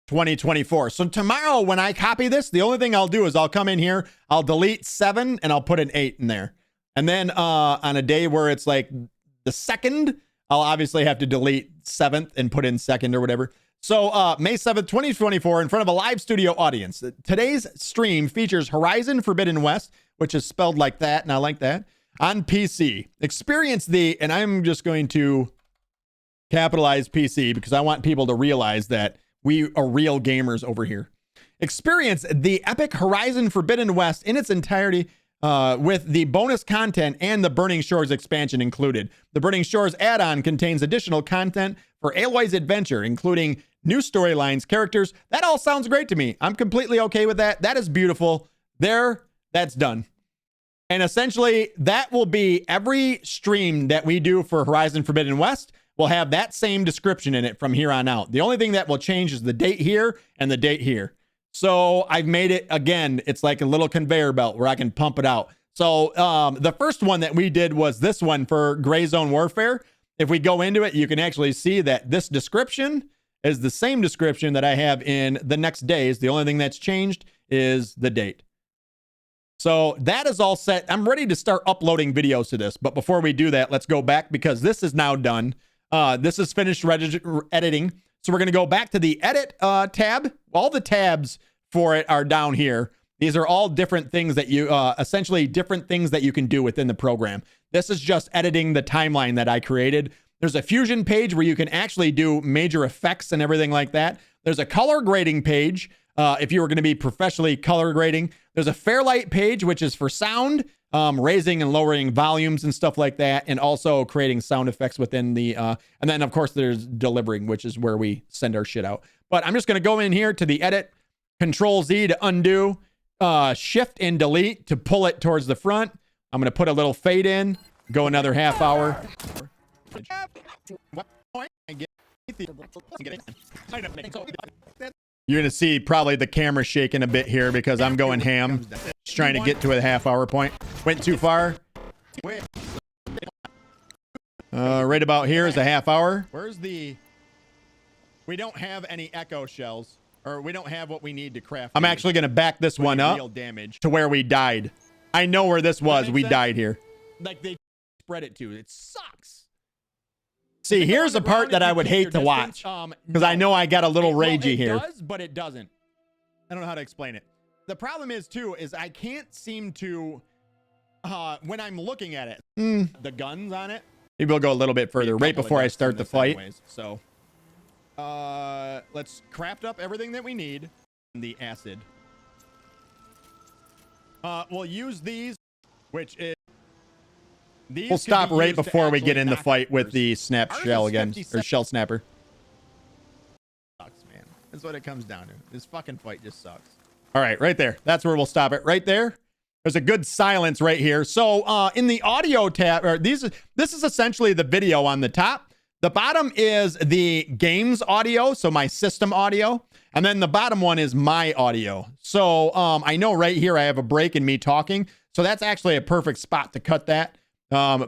2024. So tomorrow, when I copy this, the only thing I'll do is I'll come in here, I'll delete 7, and I'll put an 8 in there. And then on a day where it's like the 2nd, I'll obviously have to delete 7th and put in 2nd or whatever. So May 7th, 2024, in front of a live studio audience. Today's stream features Horizon Forbidden West, which is spelled like that, and I like that, on PC. Experience the, and I'm just going to capitalize PC because I want people to realize that we are real gamers over here. Experience the epic Horizon Forbidden West in its entirety with the bonus content and the Burning Shores expansion included. The Burning Shores add-on contains additional content for Aloy's adventure, including new storylines, characters. That all sounds great to me. I'm completely okay with that. That is beautiful. There, that's done. And essentially, that will be every stream that we do for Horizon Forbidden West will have that same description in it from here on out. The only thing that will change is the date here and the date here. So I've made it, again, it's like a little conveyor belt where I can pump it out. So the first one that we did was this one for Gray Zone Warfare. If we go into it, you can actually see that this description is the same description that I have in the next days. The only thing that's changed is the date. So that is all set. I'm ready to start uploading videos to this. But before we do that, let's go back because this is now done. This is finished editing. So we're going to go back to the edit tab. All the tabs for it are down here. These are all different things that you, essentially different things that you can do within the program. This is just editing the timeline that I created. There's a Fusion page where you can actually do major effects and everything like that. There's a color grading page if you were going to be professionally color grading. There's a Fairlight page, which is for sound, raising and lowering volumes and stuff like that, and also creating sound effects within the, and then of course there's delivering, which is where we send our shit out. But I'm just going to go in here to the edit, Control Z to undo, Shift and delete to pull it towards the front. I'm going to put a little fade in, go another half hour. You're going to see probably the camera shaking a bit here because I'm going ham. Just trying to get to a half hour point. Went too far. Right about here is a half hour. Where's the... We don't have any echo shells. Or we don't have what we need to craft. I'm actually going to back this one up to where we died. I know where this was. We died here. Like they spread it to. It sucks. See, here's a part that I would hate to watch because I know I got a little ragey here. It does, but it doesn't. I don't know how to explain it. The problem is too is I can't seem to when I'm looking at it, the guns on it. Maybe we'll go a little bit further right before I start the fight. Anyways, so let's craft up everything that we need. The acid. We'll use these, which is. We'll stop right before we get in the fight with the snap shell again, or shell snapper. Sucks, man. That's what it comes down to. This fucking fight just sucks. All right, right there. That's where we'll stop it. Right there. There's a good silence right here. So in the audio tab, or this is essentially the video on the top. The bottom is the games audio, so my system audio. And then the bottom one is my audio. So I know right here I have a break in me talking. So that's actually a perfect spot to cut that.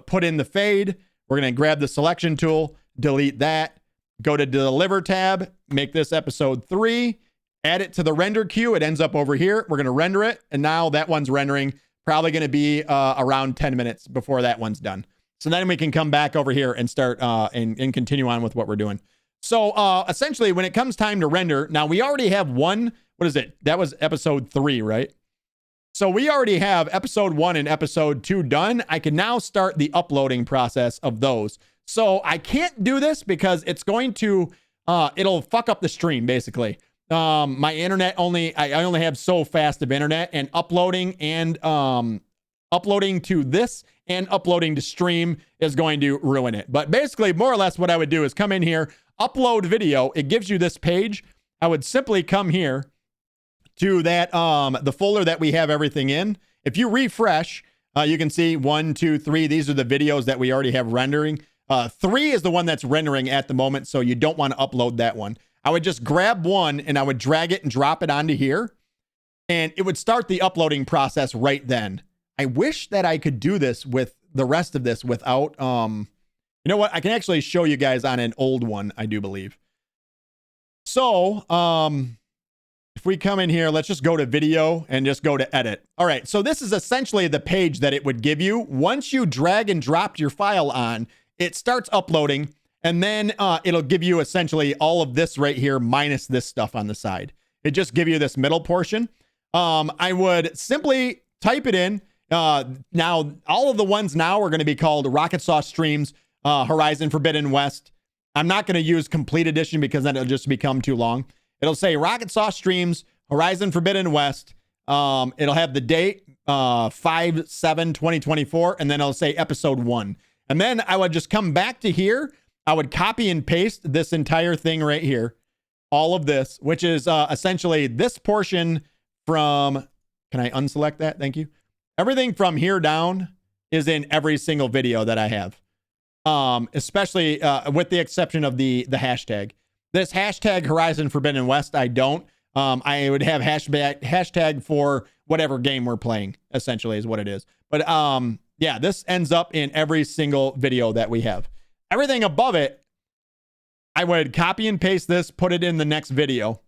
Put in the fade. We're going to grab the selection tool, delete that, go to the deliver tab, make this episode 3, add it to the render queue. It ends up over here. We're going to render it. And now that one's rendering, probably going to be around 10 minutes before that one's done. So then we can come back over here and start and continue on with what we're doing. So essentially when it comes time to render, now we already have one, what is it? That was episode 3, right? So we already have episode 1 and episode 2 done. I can now start the uploading process of those. So I can't do this because it's going to, it'll fuck up the stream basically. My internet I only have so fast of internet, and uploading to this and uploading to stream is going to ruin it. But basically more or less what I would do is come in here, upload video. It gives you this page. I would simply come here to that, the folder that we have everything in. If you refresh, you can see 1, 2, 3. These are the videos that we already have rendering. 3 is the one that's rendering at the moment, so you don't want to upload that one. I would just grab one and I would drag it and drop it onto here, and it would start the uploading process right then. I wish that I could do this with the rest of this without, you know what? I can actually show you guys on an old one, I do believe. So, if we come in here, let's just go to video and just go to edit. All right, so this is essentially the page that it would give you. Once you drag and drop your file on, it starts uploading, and then it'll give you essentially all of this right here minus this stuff on the side. It just give you this middle portion. I would simply type it in. Now, all of the ones now are going to be called Rockitsauce Streams, Horizon Forbidden West. I'm not going to use Complete Edition because then it'll just become too long. It'll say Rockitsauce Streams, Horizon Forbidden West. It'll have the date, 5/7/2024, and then it'll say episode 1. And then I would just come back to here. I would copy and paste this entire thing right here. All of this, which is essentially this portion from, can I unselect that? Thank you. Everything from here down is in every single video that I have. Especially with the exception of the hashtag. This hashtag Horizon Forbidden West, I don't. I would have hashtag for whatever game we're playing, essentially is what it is. But yeah, this ends up in every single video that we have. Everything above it, I would copy and paste this, put it in the next video,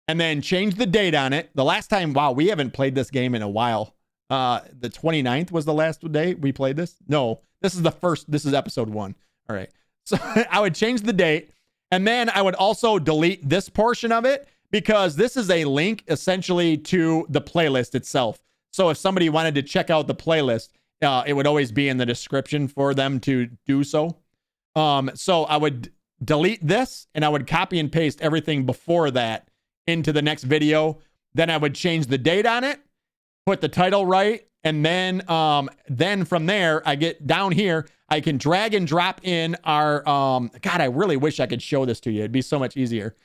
and then change the date on it. The last time, wow, we haven't played this game in a while. The 29th was the last day we played this. No, this is the first, this is episode 1. All right. So I would change the date, and then I would also delete this portion of it because this is a link essentially to the playlist itself. So if somebody wanted to check out the playlist, it would always be in the description for them to do so. So I would delete this and I would copy and paste everything before that into the next video. Then I would change the date on it, put the title right, and then from there, I get down here, I can drag and drop in our, God, I really wish I could show this to you. It'd be so much easier.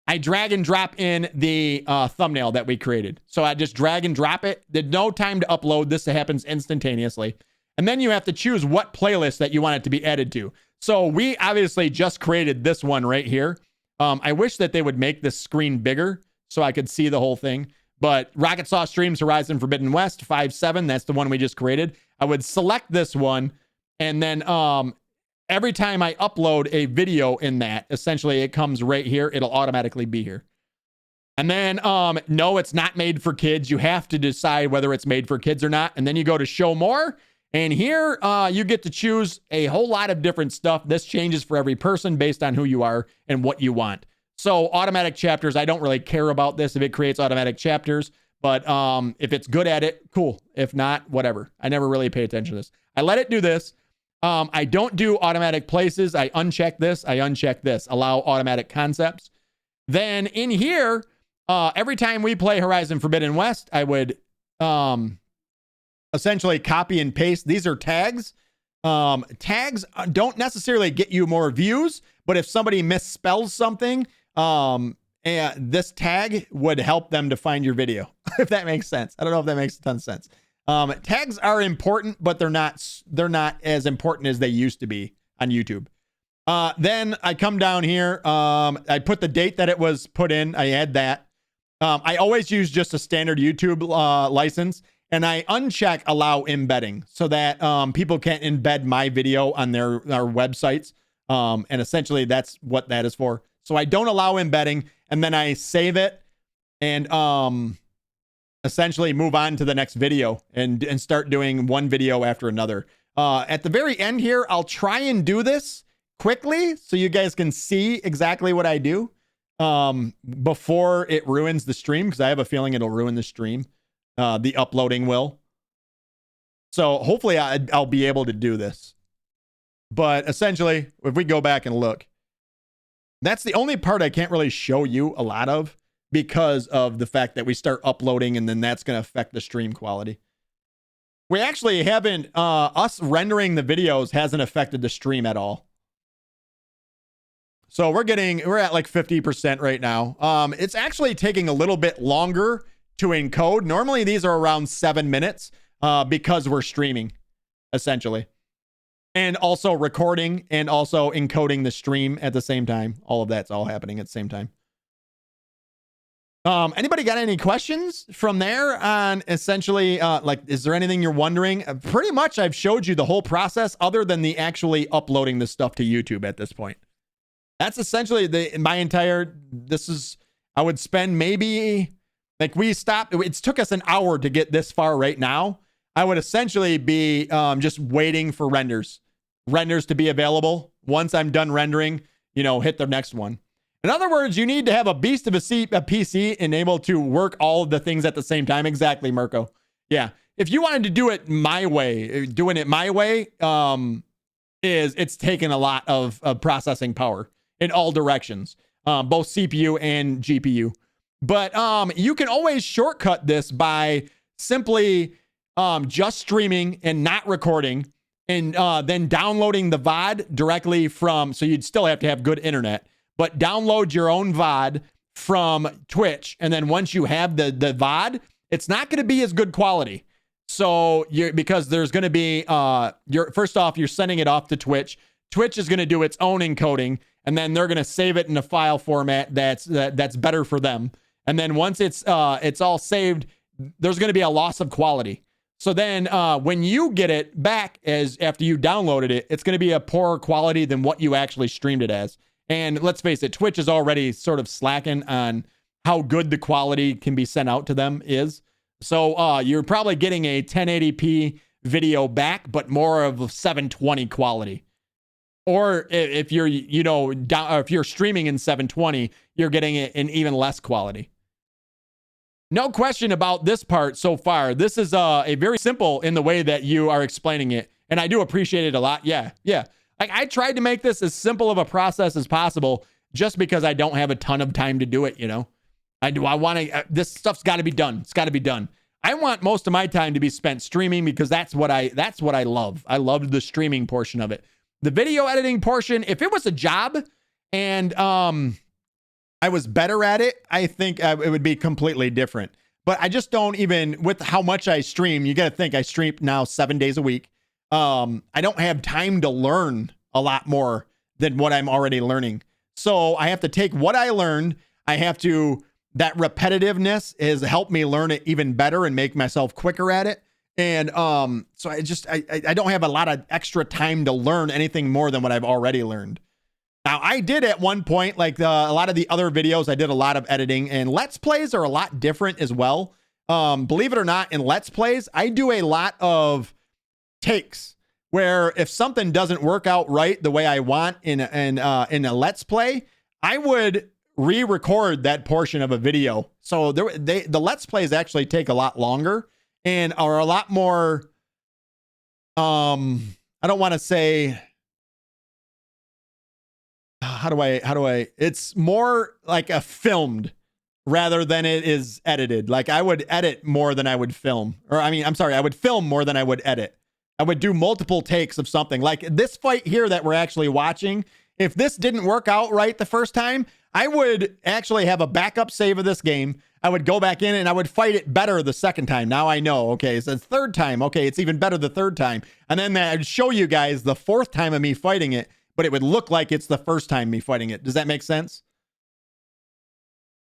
I drag and drop in the thumbnail that we created. So I just drag and drop it. There's no time to upload. This happens instantaneously. And then you have to choose what playlist that you want it to be added to. So we obviously just created this one right here. I wish that they would make this screen bigger so I could see the whole thing. But Rockitsauce Streams Horizon Forbidden West 5/7, that's the one we just created. I would select this one, and then every time I upload a video in that, essentially it comes right here. It'll automatically be here. And then, no, it's not made for kids. You have to decide whether it's made for kids or not. And then you go to show more. And here you get to choose a whole lot of different stuff. This changes for every person based on who you are and what you want. So automatic chapters, I don't really care about this if it creates automatic chapters, but if it's good at it, cool. If not, whatever. I never really pay attention to this. I let it do this. I don't do automatic places. I uncheck this. I uncheck this. Allow automatic concepts. Then in here, every time we play Horizon Forbidden West, I would essentially copy and paste. These are tags. Tags don't necessarily get you more views, but if somebody misspells something, and this tag would help them to find your video, if that makes sense. I don't know if that makes a ton of sense. Tags are important, but they're not as important as they used to be on YouTube. Then I come down here. I put the date that it was put in. I add that. I always use just a standard YouTube license, and I uncheck allow embedding so that people can't embed my video on our websites. And essentially that's what that is for. So I don't allow embedding, and then I save it and essentially move on to the next video and start doing one video after another. At the very end here, I'll try and do this quickly so you guys can see exactly what I do before it ruins the stream, because I have a feeling it'll ruin the stream. The uploading will. So hopefully I'll be able to do this. But essentially, if we go back and look, that's the only part I can't really show you a lot of because of the fact that we start uploading and then that's going to affect the stream quality. We actually haven't, us rendering the videos hasn't affected the stream at all. So we're at like 50% right now. It's actually taking a little bit longer to encode. Normally these are around 7 minutes because we're streaming, essentially. and also recording and also encoding the stream at the same time. All of that's all happening at the same time. Anybody got any questions from there on essentially, like, is there anything you're wondering? Pretty much I've showed you the whole process other than the actually uploading this stuff to YouTube at this point. That's essentially I would spend maybe, like, we stopped, it took us an hour to get this far right now. I would essentially be just waiting for renders to be available. Once I'm done rendering, hit the next one. In other words, you need to have a beast of a PC and able to work all of the things at the same time. Exactly, Mirko. Yeah. If you wanted to do it my way, doing it my way, it's taken a lot of processing power in all directions, both CPU and GPU. But you can always shortcut this by simply just streaming and not recording, and then downloading the VOD directly from, so you'd still have to have good internet, but download your own VOD from Twitch. And then once you have the VOD, it's not going to be as good quality. So because there's going to be, first off, you're sending it off to Twitch. Twitch is going to do its own encoding, and then they're going to save it in a file format that's better for them. And then once it's all saved, there's going to be a loss of quality. So then when you get it back after you downloaded it, it's going to be a poorer quality than what you actually streamed it as. And let's face it, Twitch is already sort of slacking on how good the quality can be sent out to them is. So you're probably getting a 1080p video back, but more of 720 quality. Or if you're, if you're streaming in 720, you're getting it in even less quality. No question about this part so far. This is a very simple in the way that you are explaining it. And I do appreciate it a lot. Yeah. Like, I tried to make this as simple of a process as possible just because I don't have a ton of time to do it, this stuff's got to be done. It's got to be done. I want most of my time to be spent streaming because that's what I love. I love the streaming portion of it. The video editing portion, if it was a job and I was better at it, I think it would be completely different. But I just don't even, with how much I stream, you got to think I stream now 7 days a week. I don't have time to learn a lot more than what I'm already learning. So I have to take what I learned. That repetitiveness has helped me learn it even better and make myself quicker at it. And so I don't have a lot of extra time to learn anything more than what I've already learned. Now, I did at one point, like a lot of the other videos, I did a lot of editing, and Let's Plays are a lot different as well. Believe it or not, in Let's Plays, I do a lot of takes where if something doesn't work out right the way I want in a Let's Play, I would re-record that portion of a video. So the Let's Plays actually take a lot longer and are a lot more, I don't want to say, it's more like a filmed rather than it is edited. Like, I would edit more than I would film. I would film more than I would edit. I would do multiple takes of something. Like this fight here that we're actually watching, if this didn't work out right the first time, I would actually have a backup save of this game. I would go back in and I would fight it better the second time. Now I know, okay, it's the third time. Okay, it's even better the third time. And then I'd show you guys the fourth time of me fighting it, but it would look like it's the first time me fighting it. Does that make sense?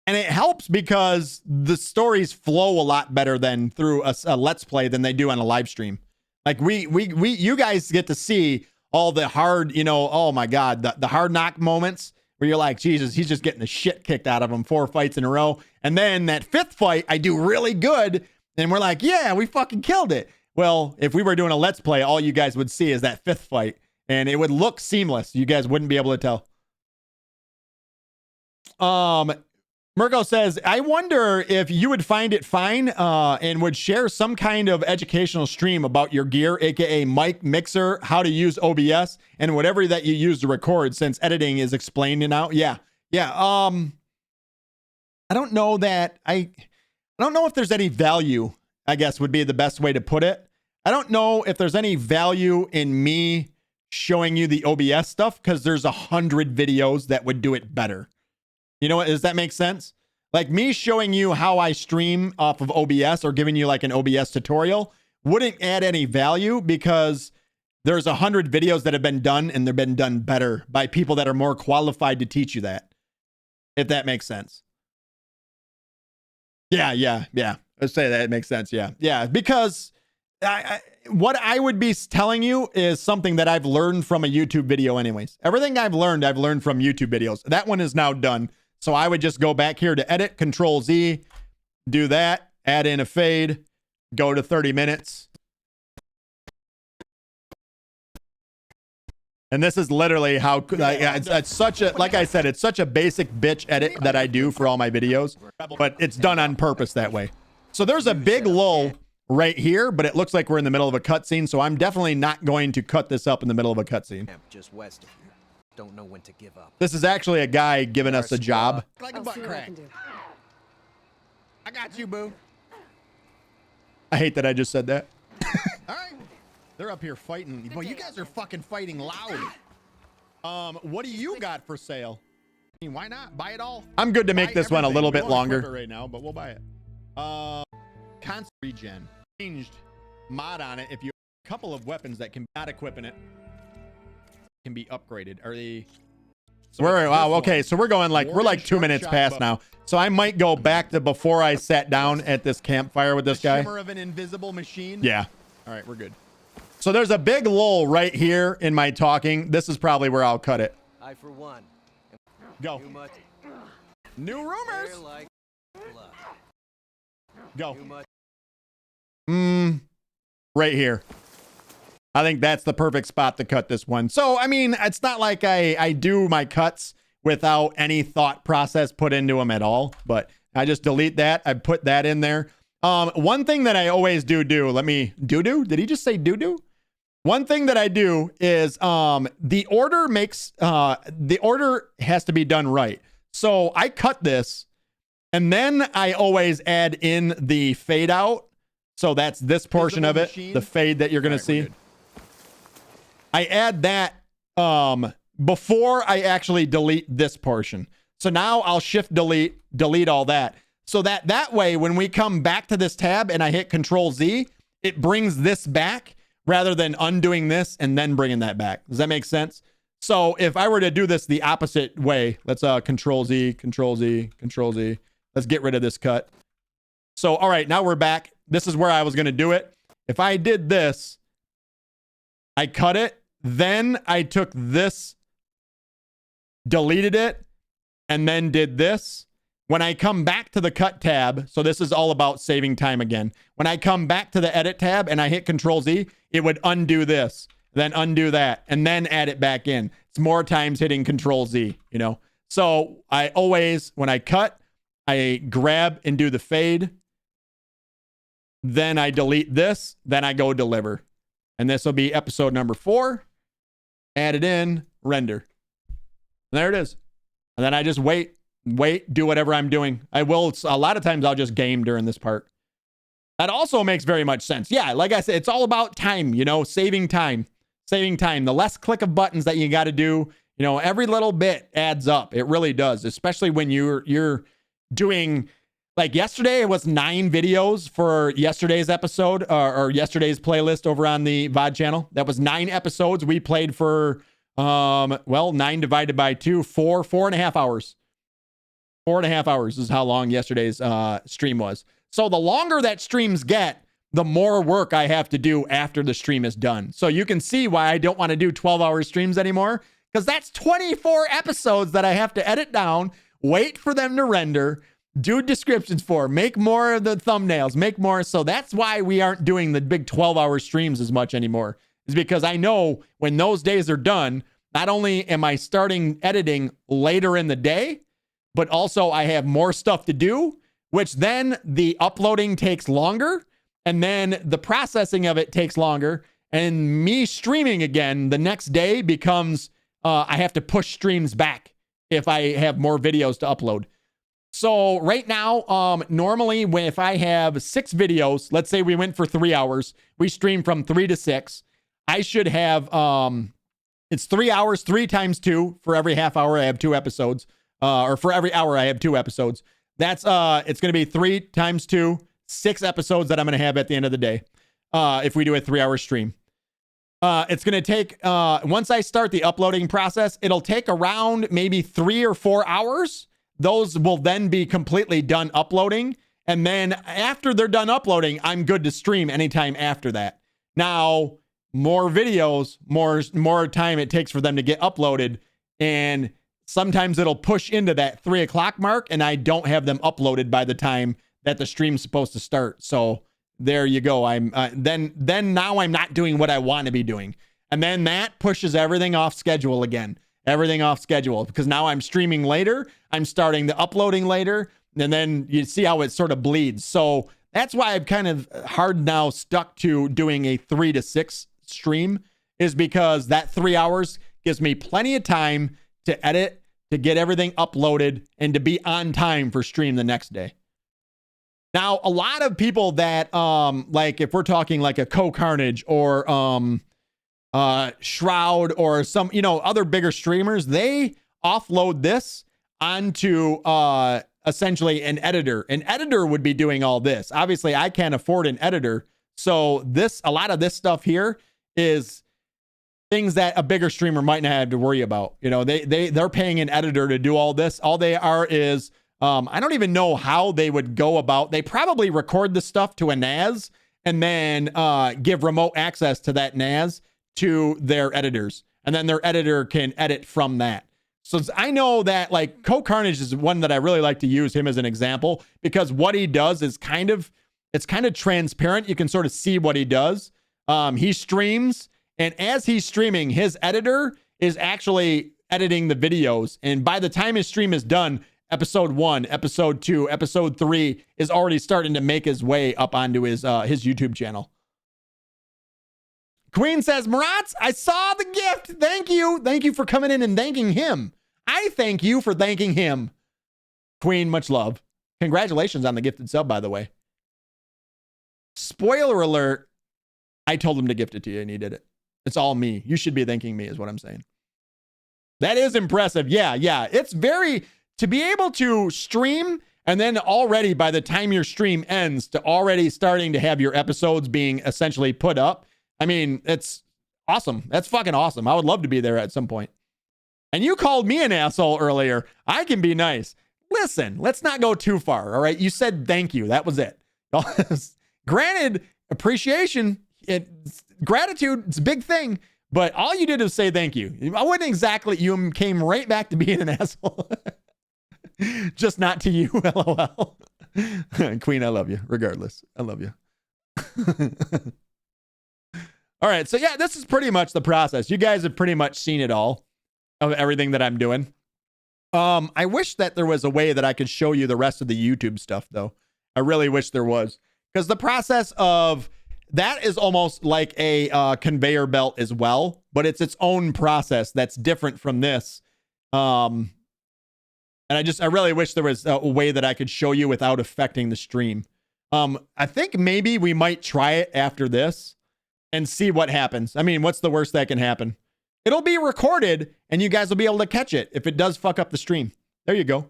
And it helps because the stories flow a lot better than through a Let's Play than they do on a live stream. Like you guys get to see all the hard, oh my God, the hard knock moments where you're like, Jesus, he's just getting the shit kicked out of him 4 fights in a row. And then that fifth fight, I do really good. And we're like, yeah, we fucking killed it. Well, if we were doing a Let's Play, all you guys would see is that fifth fight and it would look seamless. You guys wouldn't be able to tell. Mirko says, I wonder if you would find it fine and would share some kind of educational stream about your gear, aka mic, mixer, how to use OBS, and whatever that you use to record, since editing is explained now. Yeah. I don't know that I don't know if there's any value, I guess would be the best way to put it. I don't know if there's any value in me showing you the OBS stuff because there's 100 videos that would do it better. You know what? Does that make sense? Like me showing you how I stream off of OBS or giving you like an OBS tutorial wouldn't add any value because There's 100 videos that have been done, and they've been done better by people that are more qualified to teach you that. If that makes sense. Yeah. Let's say that it makes sense. Yeah. Because what I would be telling you is something that I've learned from a YouTube video anyways. Everything I've learned from YouTube videos. That one is now done. So I would just go back here to edit, Control Z, do that, add in a fade, go to 30 minutes. And this is literally how it's such a, like I said, it's such a basic bitch edit that I do for all my videos, but it's done on purpose that way. So there's a big lull right here, but it looks like we're in the middle of a cutscene. So I'm definitely not going to cut this up in the middle of a cutscene. Just west of here. Don't know when to give up. This is actually a guy giving us a job. Like a butt crack. I got you, boo. I hate that I just said that. All right. They're up here fighting. Boy, you guys are fucking fighting loud. What do you got for sale? I mean, why not? Buy it all. I'm good to make this one a little bit longer right now, but we'll buy it. Constant regen. Changed mod on it. If you have a couple of weapons that can not equipping it can be upgraded. Are they? So wow, okay, so we're going like, we're like 2 minutes past now. So I might go back to before I sat down at this campfire with this guy. Shimmer of an invisible machine. Yeah. All right, we're good. So there's a big lull right here in my talking. This is probably where I'll cut it. I, for one, Go. too much. New rumors. They're like blood. Go. Too much. Right here. I think that's the perfect spot to cut this one. So, I mean, it's not like I do my cuts without any thought process put into them at all, but I just delete that. I put that in there. One thing that I always do, let me, did he just say do? One thing that I do is, the order has to be done right. So I cut this and then I always add in the fade out. So that's this portion of it, the fade that you're going to see. I add that before I actually delete this portion. So now I'll shift delete all that. So that way, when we come back to this tab and I hit Control Z, it brings this back rather than undoing this and then bringing that back. Does that make sense? So if I were to do this the opposite way, let's Control Z, Control Z, Control Z. Let's get rid of this cut. So, all right, now we're back. This is where I was going to do it. If I did this, I cut it. Then I took this, deleted it, and then did this. When I come back to the cut tab, so this is all about saving time again. When I come back to the edit tab and I hit Control Z, it would undo this, then undo that, and then add it back in. It's more times hitting Control Z, you know? So I always, when I cut, I grab and do the fade. Then I delete this, then I go deliver. And this will be episode number 4. Add it in, render. And there it is. And then I just wait, do whatever I'm doing. A lot of times I'll just game during this part. That also makes very much sense. Yeah, like I said, it's all about time, you know, saving time. The less click of buttons that you got to do, you know, every little bit adds up. It really does, especially when you're doing, like yesterday, it was 9 videos for yesterday's episode or yesterday's playlist over on the VOD channel. That was 9 episodes. We played for, 9 divided by 2, 4.5 hours. 4.5 hours is how long yesterday's stream was. So the longer that streams get, the more work I have to do after the stream is done. So you can see why I don't want to do 12-hour streams anymore, because that's 24 episodes that I have to edit down, wait for them to render, do descriptions for, make more of the thumbnails, make more. So that's why we aren't doing the big 12-hour streams as much anymore, is because I know when those days are done, not only am I starting editing later in the day, but also I have more stuff to do, which then the uploading takes longer, and then the processing of it takes longer, and me streaming again the next day becomes, I have to push streams back if I have more videos to upload. So right now, normally if I have 6 videos, let's say we went for 3 hours, we stream from 3 to 6, I should have, it's 3 hours, 3 times 2. For every half hour, I have 2 episodes. Or for every hour, I have 2 episodes. That's, it's going to be 3 times 2, 6 episodes that I'm going to have at the end of the day. If we do a 3-hour stream. It's going to take, once I start the uploading process, it'll take around maybe 3 or 4 hours. Those will then be completely done uploading. And then after they're done uploading, I'm good to stream anytime after that. Now, more videos, more time it takes for them to get uploaded. And sometimes it'll push into that 3 o'clock mark and I don't have them uploaded by the time that the stream's supposed to start. So there you go. I'm then now I'm not doing what I want to be doing. And then that pushes everything off schedule again. Everything off schedule because now I'm streaming later. I'm starting the uploading later. And then you see how it sort of bleeds. So that's why I'm kind of hard now stuck to doing a 3 to 6 stream, is because that 3 hours gives me plenty of time to edit, to get everything uploaded, and to be on time for stream the next day. Now, a lot of people that, like if we're talking like a Co-Carnage or Shroud or some, other bigger streamers, they offload this onto essentially an editor. An editor would be doing all this. Obviously, I can't afford an editor. So a lot of this stuff here is things that a bigger streamer might not have to worry about. They're paying an editor to do all this. All they are is, I don't even know how they would go about. They probably record the stuff to a NAS and then give remote access to that NAS to their editors. And then their editor can edit from that. So I know that like Co-Carnage is one that I really like to use him as an example, because what he does is it's kind of transparent. You can sort of see what he does. He streams, and as he's streaming, his editor is actually editing the videos. And by the time his stream is done, episode 1, episode 2, episode 3 is already starting to make his way up onto his YouTube channel. Queen says, Marats, I saw the gift. Thank you. Thank you for coming in and thanking him. I thank you for thanking him. Queen, much love. Congratulations on the gifted sub, by the way. Spoiler alert. I told him to gift it to you and he did it. It's all me. You should be thanking me is what I'm saying. That is impressive. Yeah. It's to be able to stream and then already by the time your stream ends to already starting to have your episodes being essentially put up. I mean, it's awesome. That's fucking awesome. I would love to be there at some point. And you called me an asshole earlier. I can be nice. Listen, let's not go too far. All right. You said thank you. That was it. Granted, appreciation, gratitude, it's a big thing. But all you did was say thank you. I wouldn't exactly, you came right back to being an asshole. Just not to you, LOL. Queen, I love you. Regardless, I love you. All right, so yeah, this is pretty much the process. You guys have pretty much seen it all of everything that I'm doing. I wish that there was a way that I could show you the rest of the YouTube stuff, though. I really wish there was. Because the process of that is almost like a conveyor belt as well, but it's its own process that's different from this. And I really wish there was a way that I could show you without affecting the stream. I think maybe we might try it after this and see what happens. I mean, what's the worst that can happen? It'll be recorded and you guys will be able to catch it if it does fuck up the stream. There you go.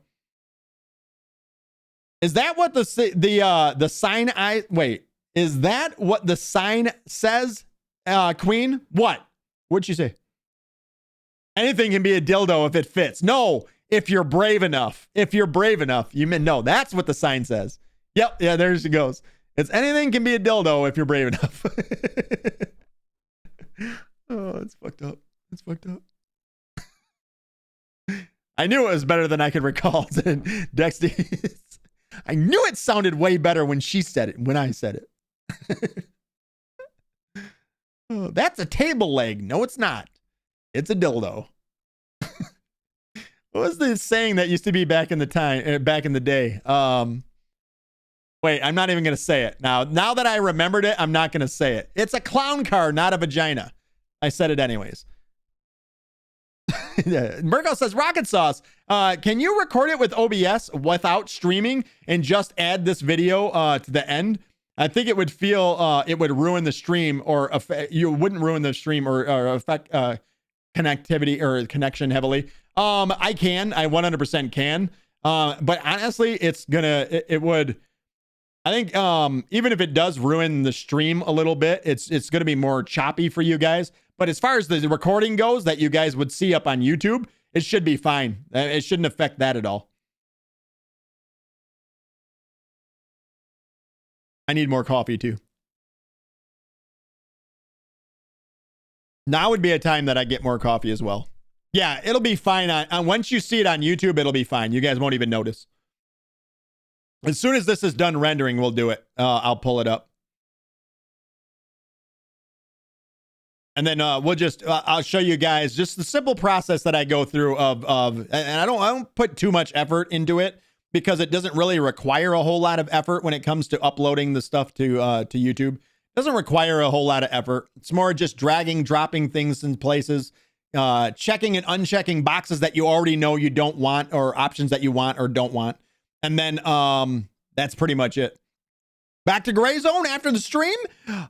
Is that what the sign is that what the sign says? Queen? What? What'd she say? Anything can be a dildo if it fits. No, if you're brave enough. If you're brave enough. No, that's what the sign says. Yep, yeah, there she goes. It's anything can be a dildo if you're brave enough. Oh, it's fucked up. It's fucked up. I knew it was better than I could recall. Dexty. I knew it sounded way better when she said it, when I said it. Oh, that's a table leg. No, it's not. It's a dildo. What was the saying that used to be back in the day? Wait, I'm not even going to say it. Now that I remembered it, I'm not going to say it. It's a clown car, not a vagina. I said it anyways. Mirko says, Rockitsauce, can you record it with OBS without streaming and just add this video to the end? I think it would feel, it would ruin the stream or you wouldn't ruin the stream or affect connectivity or connection heavily. I 100% can. But honestly, it would, I think even if it does ruin the stream a little bit, it's going to be more choppy for you guys. But as far as the recording goes that you guys would see up on YouTube, it should be fine. It shouldn't affect that at all. I need more coffee too. Now would be a time that I get more coffee as well. Yeah, it'll be fine. Once you see it on YouTube, it'll be fine. You guys won't even notice. As soon as this is done rendering, we'll do it. I'll pull it up. And then we'll just, I'll show you guys just the simple process that I go through and I don't put too much effort into it because it doesn't really require a whole lot of effort when it comes to uploading the stuff to YouTube. It doesn't require a whole lot of effort. It's more just dragging, dropping things in places, checking and unchecking boxes that you already know you don't want or options that you want or don't want. And then that's pretty much it. Back to Gray Zone after the stream?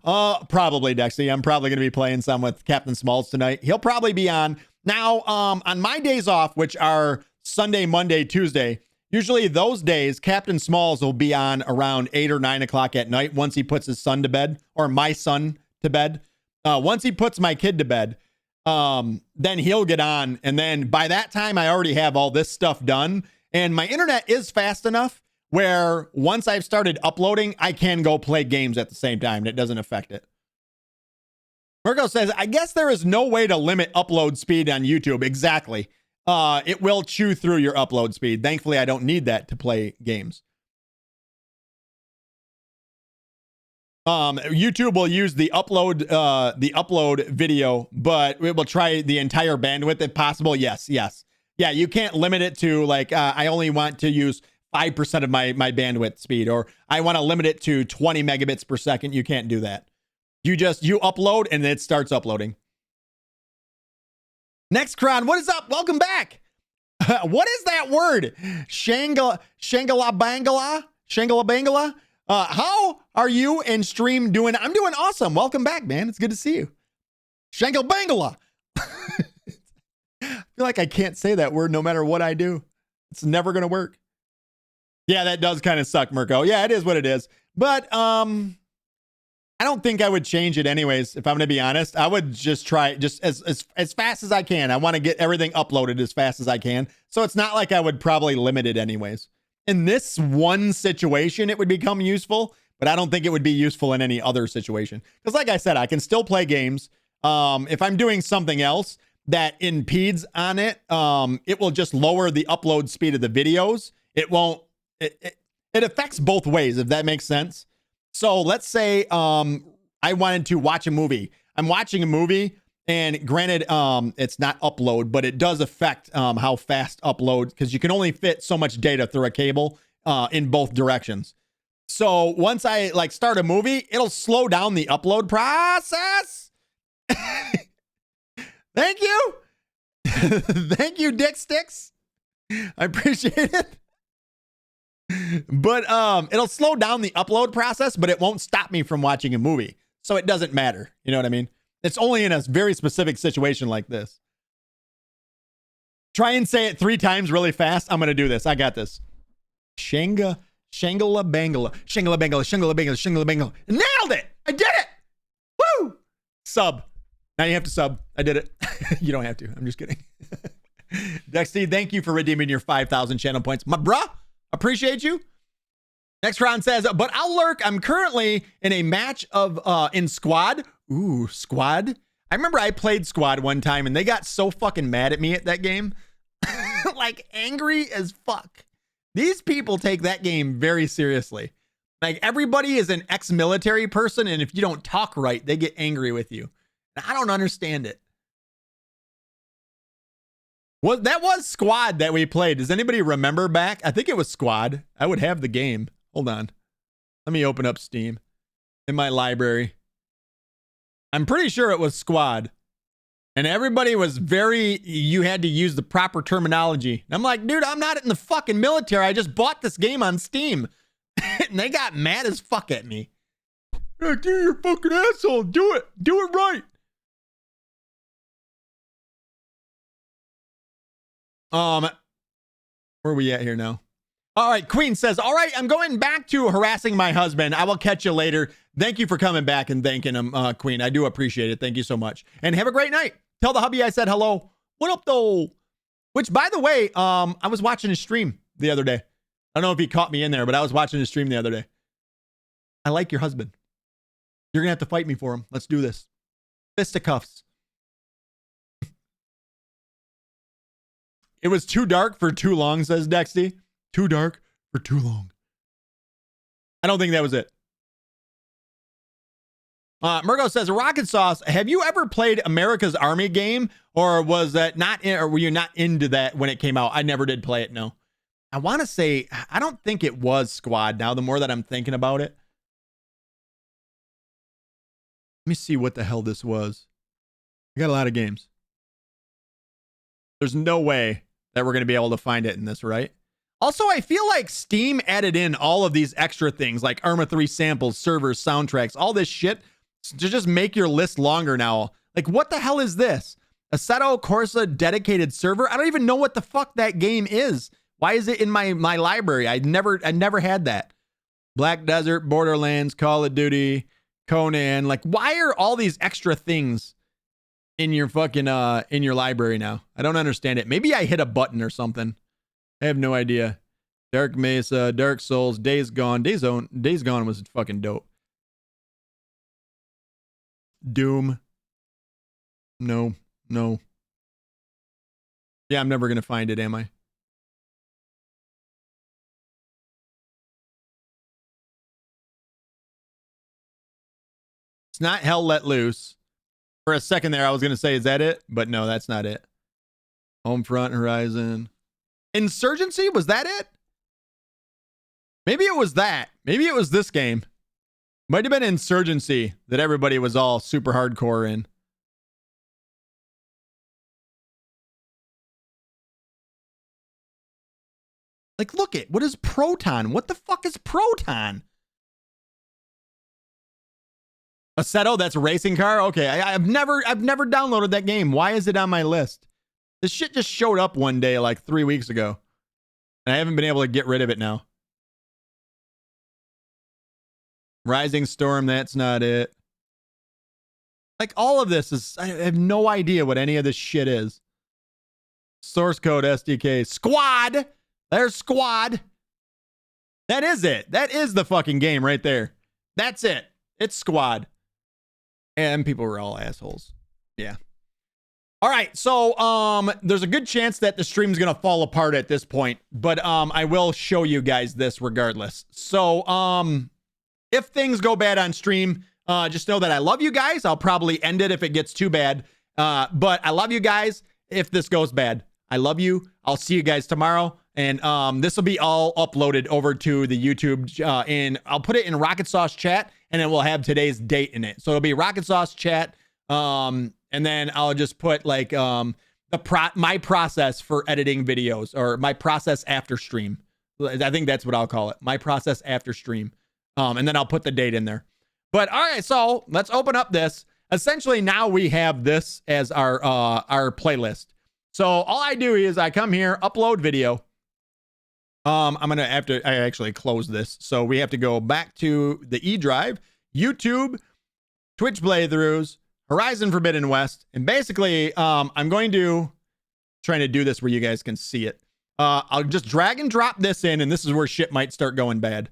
Probably, Dexy. I'm probably going to be playing some with Captain Smalls tonight. He'll probably be on. Now, on my days off, which are Sunday, Monday, Tuesday, usually those days, Captain Smalls will be on around 8 or 9 o'clock at night once he puts his son to bed, or my son to bed. Once he puts my kid to bed, then he'll get on. And then by that time, I already have all this stuff done. And my internet is fast enough where once I've started uploading, I can go play games at the same time. And it doesn't affect it. Mirko says, I guess there is no way to limit upload speed on YouTube. Exactly. It will chew through your upload speed. Thankfully, I don't need that to play games. YouTube will use the upload video, but it will try the entire bandwidth if possible. Yes. Yeah, you can't limit it to like, I only want to use 5% of my bandwidth speed, or I want to limit it to 20 megabits per second. You can't do that. You upload and it starts uploading. Next, Kron, what is up? Welcome back. What is that word? Shangala Bangala? How are you and stream doing? I'm doing awesome. Welcome back, man. It's good to see you. Shangala Bangala. I feel like I can't say that word no matter what I do. It's never going to work. Yeah, that does kind of suck, Mirko. Yeah, it is what it is. But I don't think I would change it anyways, if I'm going to be honest. I would just try just as fast as I can. I want to get everything uploaded as fast as I can. So it's not like I would probably limit it anyways. In this one situation, it would become useful, but I don't think it would be useful in any other situation. Because like I said, I can still play games. If I'm doing something else that impedes on it, it will just lower the upload speed of the videos. It won't, it affects both ways, if that makes sense. So let's say I wanted to watch a movie. I'm watching a movie, and granted, it's not upload, but it does affect how fast upload, because you can only fit so much data through a cable in both directions. So once I like start a movie, it'll slow down the upload process. Thank you. Thank you, Dick Sticks. I appreciate it. But it'll slow down the upload process, but it won't stop me from watching a movie. So it doesn't matter. You know what I mean? It's only in a very specific situation like this. Try and say it 3 times really fast. I'm going to do this. I got this. Shangala Bangala. Shangala Bangala. Shangala Bangala. Shangala Bangala. Nailed it. I did it. Woo. Sub. Now you have to sub. I did it. You don't have to. I'm just kidding. Dexty, thank you for redeeming your 5,000 channel points. My bruh, appreciate you. Next round says, but I'll lurk. I'm currently in a match of in squad. Ooh, squad. I remember I played squad one time and they got so fucking mad at me at that game. Like angry as fuck. These people take that game very seriously. Like everybody is an ex-military person, and if you don't talk right, they get angry with you. I don't understand it. Well, that was squad that we played. Does anybody remember back? I think it was squad. I would have the game. Hold on. Let me open up Steam in my library. I'm pretty sure it was squad. And everybody was you had to use the proper terminology. And I'm like, dude, I'm not in the fucking military. I just bought this game on Steam. And they got mad as fuck at me. Hey, dude, you're a fucking asshole. Do it. Do it right. Where are we at here now? All right, Queen says, all right, I'm going back to harassing my husband. I will catch you later. Thank you for coming back and thanking him, Queen. I do appreciate it. Thank you so much. And have a great night. Tell the hubby I said hello. What up, though? Which, by the way, I was watching his stream the other day. I don't know if he caught me in there, but I was watching his stream the other day. I like your husband. You're going to have to fight me for him. Let's do this. Fisticuffs. It was too dark for too long, says Dexty. Too dark for too long. I don't think that was it. Murgo says, Rockitsauce, have you ever played America's Army game? Or was that not in, or were you not into that when it came out? I never did play it, no. I want to say, I don't think it was Squad now, the more that I'm thinking about it. Let me see what the hell this was. I got a lot of games. There's no way that we're going to be able to find it in this, right? Also, I feel like Steam added in all of these extra things like Arma 3 samples, servers, soundtracks, all this shit to just make your list longer now. Like, what the hell is this? Assetto Corsa dedicated server? I don't even know what the fuck that game is. Why is it in my library? I never had that. Black Desert, Borderlands, Call of Duty, Conan. Like, why are all these extra things in your fucking in your library now? I don't understand it. Maybe I hit a button or something. I have no idea. Dark Mesa, Dark Souls, Days Gone. Days Gone was fucking dope. Doom. No. Yeah, I'm never gonna find it, am I? It's not Hell Let Loose. For a second there, I was gonna say, is that it? But no, that's not it. Homefront, Horizon. Insurgency? Was that it? Maybe it was that. Maybe it was this game. Might have been Insurgency that everybody was all super hardcore in. Like, look it. What is Proton? What the fuck is Proton? Assetto, that's a racing car? Okay, I've never downloaded that game. Why is it on my list? This shit just showed up one day like 3 weeks ago. And I haven't been able to get rid of it now. Rising Storm, that's not it. Like, all of this is... I have no idea what any of this shit is. Source code SDK. Squad! There's Squad. That is it. That is the fucking game right there. That's it. It's Squad. And people were all assholes. Yeah. All right, so there's a good chance that the stream's gonna fall apart at this point, but I will show you guys this regardless. So if things go bad on stream, just know that I love you guys. I'll probably end it if it gets too bad, but I love you guys if this goes bad. I love you. I'll see you guys tomorrow, and this will be all uploaded over to the YouTube, and I'll put it in Rockitsauce Chat, and it will have today's date in it. So it'll be Rockitsauce Chat. And then I'll just put like my process for editing videos, or my process after stream. I think that's what I'll call it. My process after stream. And then I'll put the date in there. But all right, so let's open up this. Essentially, now we have this as our playlist. So all I do is I come here, upload video. I'm gonna have to actually close this. So we have to go back to the E drive, YouTube, Twitch playthroughs, Horizon Forbidden West, and basically I'm going to trying to do this where you guys can see it. I'll just drag and drop this in, and this is where shit might start going bad.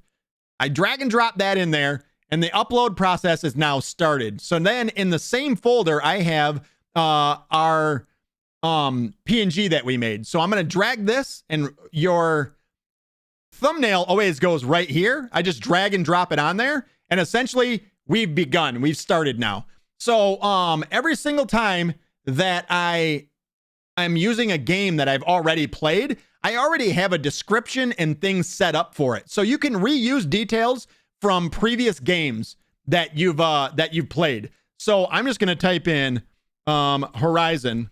I drag and drop that in there, and the upload process is now started. So then in the same folder, I have our PNG that we made. So I'm going to drag this, and your thumbnail always goes right here. I just drag and drop it on there, and essentially we've begun. We've started now. So every single time that I'm using a game that I've already played, I already have a description and things set up for it. So you can reuse details from previous games that you've played. So I'm just going to type in Horizon,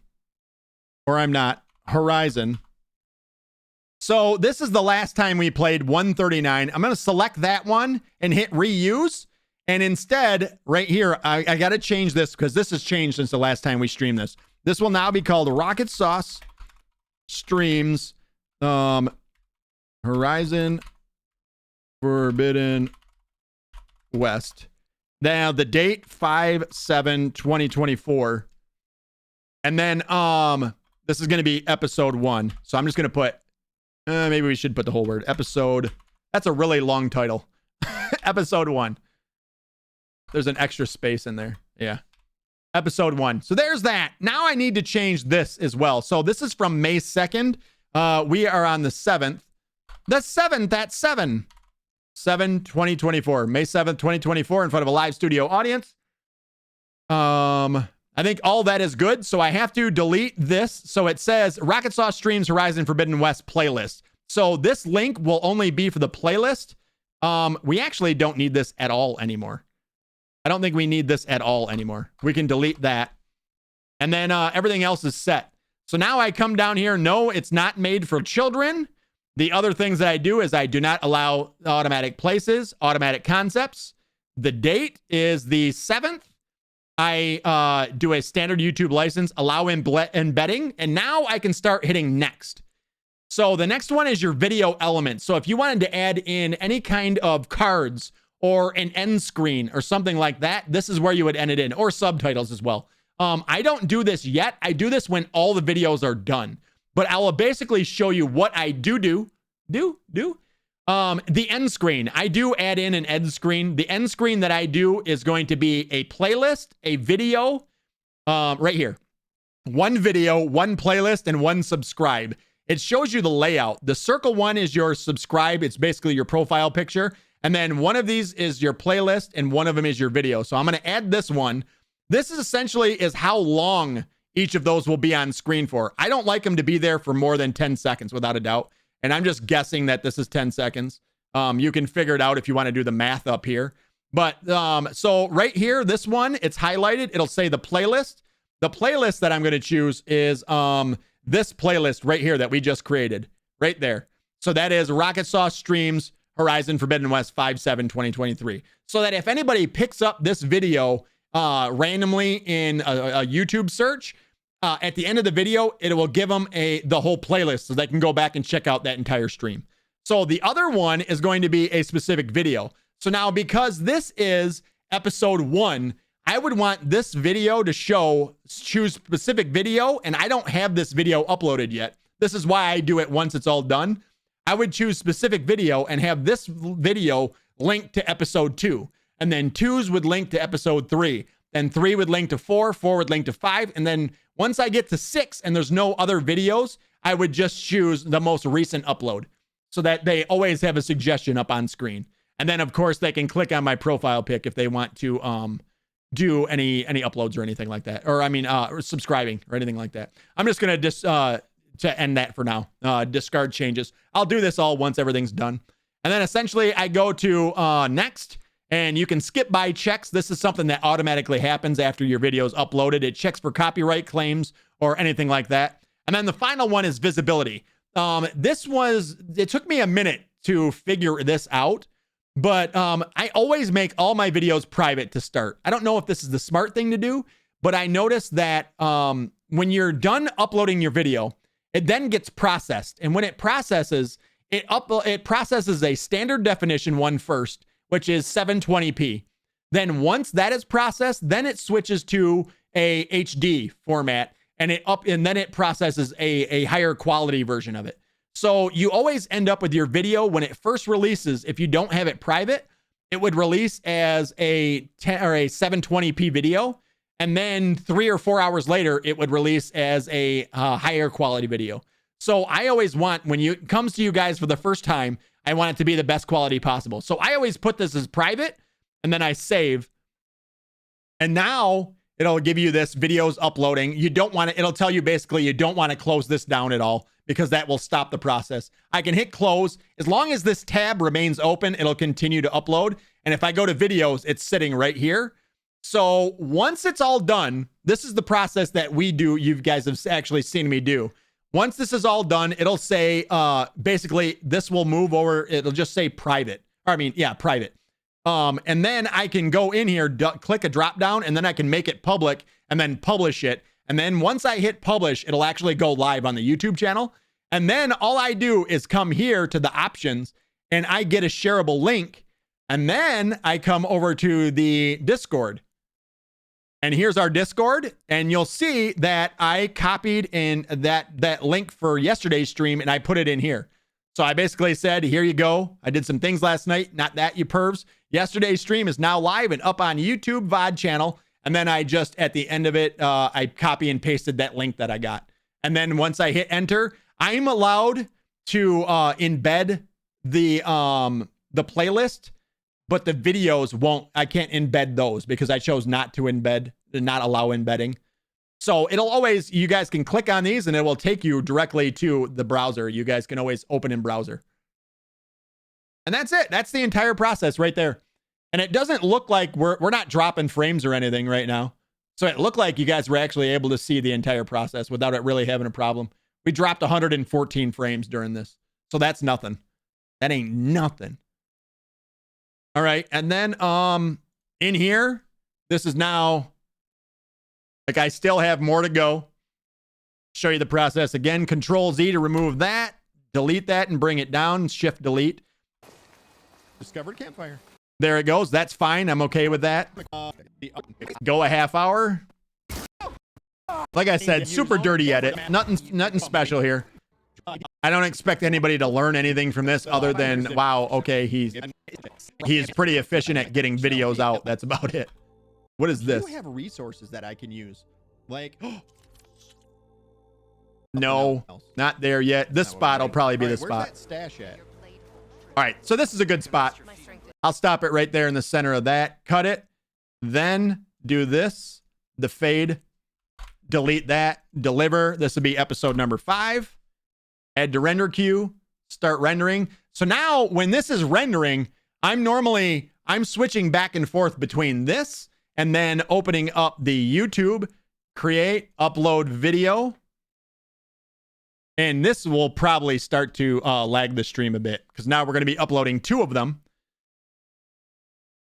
or I'm not, Horizon. So this is the last time we played 139. I'm going to select that one and hit reuse. And instead, right here, I got to change this because this has changed since the last time we streamed this. This will now be called Rockitsauce Streams Horizon Forbidden West. Now the date 5/7/2024. And then this is going to be episode 1. So I'm just going to put maybe we should put the whole word episode. That's a really long title. Episode 1. There's an extra space in there. Yeah. Episode 1. So there's that. Now I need to change this as well. So this is from May 2nd. We are on the 7th. The 7th at 7/2024. May 7th, 2024 in front of a live studio audience. I think all that is good. So I have to delete this. So it says Rockitsauce streams Horizon Forbidden West playlist. So this link will only be for the playlist. We actually don't need this at all anymore. I don't think we need this at all anymore. We can delete that. And then everything else is set. So now I come down here. No, it's not made for children. The other things that I do is I do not allow automatic places, automatic concepts. The date is the 7th. I do a standard YouTube license, allow embedding, and now I can start hitting next. So the next one is your video element. So if you wanted to add in any kind of cards or an end screen or something like that, this is where you would end it in, or subtitles as well. I don't do this yet. I do this when all the videos are done, but I will basically show you what I do. The end screen. I do add in an end screen. The end screen that I do is going to be a playlist, a video, right here. One video, one playlist, and one subscribe. It shows you the layout. The circle one is your subscribe. It's basically your profile picture. And then one of these is your playlist, and one of them is your video. So I'm going to add this one. This is essentially is how long each of those will be on screen for. I don't like them to be there for more than 10 seconds, without a doubt. And I'm just guessing that this is 10 seconds. You can figure it out if you want to do the math up here. But so right here, this one, it's highlighted. It'll say the playlist. The playlist that I'm going to choose is this playlist right here that we just created. Right there. So that is Rockitsauce Streams Horizon Forbidden West 5/7/2023. So that if anybody picks up this video randomly in a YouTube search, at the end of the video, it will give them the whole playlist so they can go back and check out that entire stream. So the other one is going to be a specific video. So now, because this is episode 1, I would want this video to choose specific video, and I don't have this video uploaded yet. This is why I do it once it's all done. I would choose specific video and have this video linked to episode 2. And then 2s would link to episode 3. Then 3 would link to 4, 4 would link to 5. And then once I get to 6 and there's no other videos, I would just choose the most recent upload so that they always have a suggestion up on screen. And then, of course, they can click on my profile pic if they want to do any uploads or anything like that. Or, or subscribing or anything like that. I'm just going to to end that for now. Discard changes. I'll do this all once everything's done. And then essentially I go to next, and you can skip by checks. This is something that automatically happens after your video is uploaded. It checks for copyright claims or anything like that. And then the final one is visibility. It took me a minute to figure this out, but I always make all my videos private to start. I don't know if this is the smart thing to do, but I noticed that when you're done uploading your video, it then gets processed. And when it processes, it processes a standard definition one first, which is 720p. Then once that is processed, then it switches to a HD format, and then it processes a higher quality version of it. So you always end up with your video when it first releases. If you don't have it private, it would release as a 720p video. And then 3 or 4 hours later, it would release as a higher quality video. So I always want, when it comes to you guys for the first time, I want it to be the best quality possible. So I always put this as private, and then I save. And now it'll give you this videos uploading. You don't want it. It'll tell you basically you don't want to close this down at all, because that will stop the process. I can hit close. As long as this tab remains open, it'll continue to upload. And if I go to videos, it's sitting right here. So once it's all done, this is the process that we do. You guys have actually seen me do. Once this is all done, it'll say, basically this will move over. It'll just say private. Private. And then I can go in here, click a drop down, and then I can make it public and then publish it. And then once I hit publish, it'll actually go live on the YouTube channel. And then all I do is come here to the options and I get a shareable link. And then I come over to the Discord. And here's our Discord. And you'll see that I copied in that link for yesterday's stream and I put it in here. So I basically said, here you go. I did some things last night. Not that, you pervs. Yesterday's stream is now live and up on YouTube VOD channel. And then I just, at the end of it, I copy and pasted that link that I got. And then once I hit enter, I'm allowed to embed the playlist, but the videos won't. I can't embed those because I chose not to embed, not allow embedding. So it'll always, you guys can click on these and it will take you directly to the browser. You guys can always open in browser. And that's it. That's the entire process right there. And it doesn't look like we're not dropping frames or anything right now. So it looked like you guys were actually able to see the entire process without it really having a problem. We dropped 114 frames during this. So that's nothing. That ain't nothing. All right. And then in here, this is now, like, I still have more to go. Show you the process again. Control Z to remove that. Delete that and bring it down. Shift delete. Discovered campfire. There it goes. That's fine. I'm okay with that. Go a half hour. Like I said, super dirty edit. Nothing special here. I don't expect anybody to learn anything from this other than, wow, okay, he's pretty efficient at getting videos out. That's about it. What is this? Do you have resources that I can use? Like, no, not there yet. This spot will probably be the spot. Where's that stash at? All right, so this is a good spot. I'll stop it right there in the center of that. Cut it. Then do this. The fade. Delete that. Deliver. This will be episode number 5. Add to render queue. Start rendering. So now when this is rendering, I'm switching back and forth between this and then opening up the YouTube, create, upload video. And this will probably start to lag the stream a bit because now we're going to be uploading 2 of them.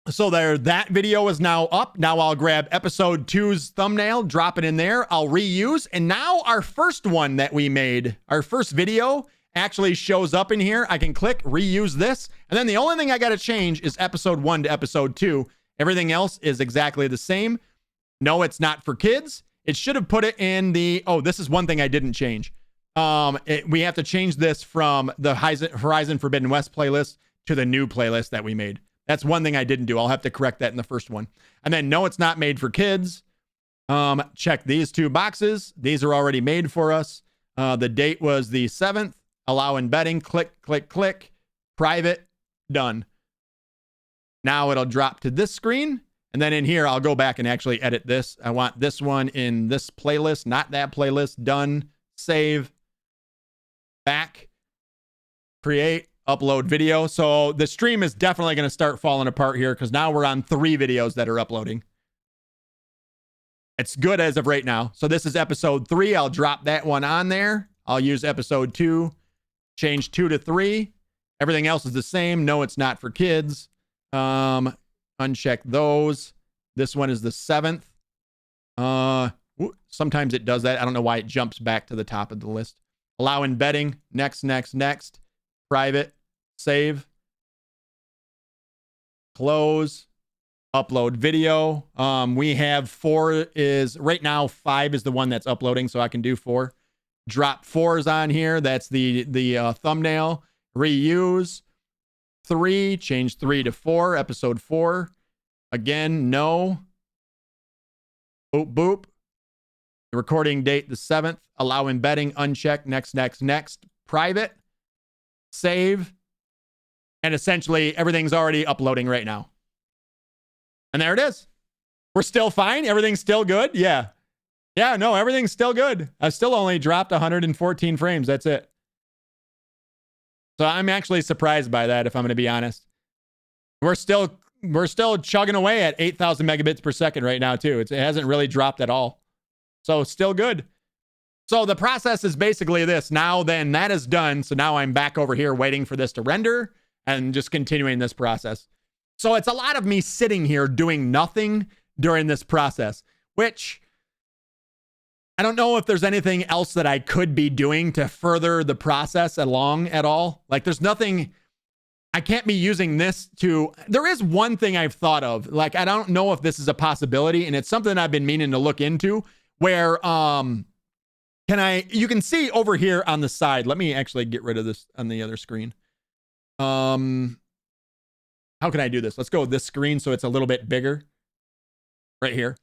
So there, that video is now up. Now I'll grab episode 2's thumbnail, drop it in there. I'll reuse. And now our first one that we made, our first video actually shows up in here. I can click reuse this. And then the only thing I got to change is episode 1 to episode 2. Everything else is exactly the same. No, it's not for kids. It should have put it in the, oh, this is one thing I didn't change. We have to change this from the Horizon Forbidden West playlist to the new playlist that we made. That's one thing I didn't do. I'll have to correct that in the first one. And then, no, it's not made for kids. Check these 2 boxes. These are already made for us. The date was the 7th. Allow embedding. Click, click, click. Private. Done. Now it'll drop to this screen. And then in here, I'll go back and actually edit this. I want this one in this playlist, not that playlist. Done. Save. Back. Create. Upload video. So the stream is definitely going to start falling apart here because now we're on 3 videos that are uploading. It's good as of right now. So this is episode 3. I'll drop that one on there. I'll use episode 2. Change 2 to 3. Everything else is the same. No, it's not for kids. Uncheck those. This one is the 7th. Sometimes it does that. I don't know why it jumps back to the top of the list. Allow embedding. Next, next, next. Private. Save. Close. Upload video. We have 4 is right now. 5 is the one that's uploading, so I can do 4. Drop 4s on here. That's the thumbnail. Reuse. 3. Change 3 to 4. Episode 4. Again, no. Boop boop. The recording date the 7th. Allow embedding. Uncheck. Next, next, next. Private. Save. And essentially everything's already uploading right now. And there it is. We're still fine. Everything's still good. Yeah. Yeah, no, everything's still good. I still only dropped 114 frames. That's it. So I'm actually surprised by that, if I'm going to be honest. We're still chugging away at 8,000 megabits per second right now, too. It hasn't really dropped at all. So still good. So the process is basically this. Now then, that is done. So now I'm back over here waiting for this to render and just continuing this process. So it's a lot of me sitting here doing nothing during this process, which I don't know if there's anything else that I could be doing to further the process along at all. Like there's nothing, I can't be using this to, there is one thing I've thought of. Like, I don't know if this is a possibility, and it's something I've been meaning to look into where, you can see over here on the side. Let me actually get rid of this on the other screen. How can I do this? Let's go with this screen so it's a little bit bigger. Right here.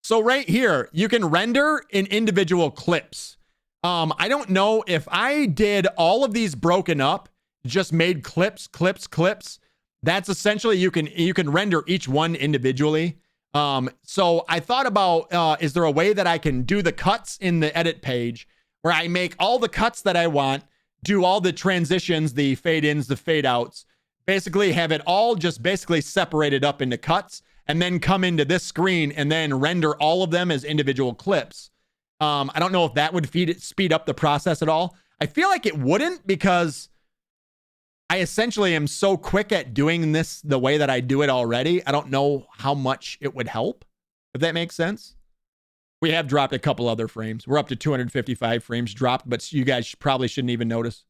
So right here, you can render in individual clips. I don't know if I did all of these broken up, just made clips. That's essentially, you can render each one individually. So I thought about, is there a way that I can do the cuts in the edit page where I make all the cuts that I want, do all the transitions, the fade ins, the fade outs, basically have it all just basically separated up into cuts, and then come into this screen and then render all of them as individual clips. I don't know if that would speed up the process at all. I feel like it wouldn't, because I essentially am so quick at doing this the way that I do it already. I don't know how much it would help, if that makes sense. We have dropped a couple other frames. We're up to 255 frames dropped, but you guys probably shouldn't even notice.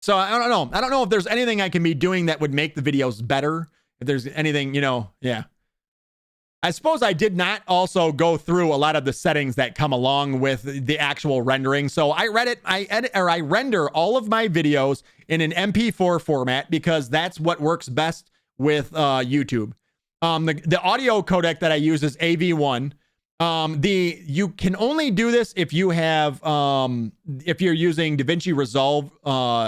So I don't know. I don't know if there's anything I can be doing that would make the videos better. If there's anything, yeah. I suppose I did not also go through a lot of the settings that come along with the actual rendering. So I render all of my videos in an MP4 format because that's what works best with YouTube. The audio codec that I use is AV1. You can only do this if you have if you're using DaVinci Resolve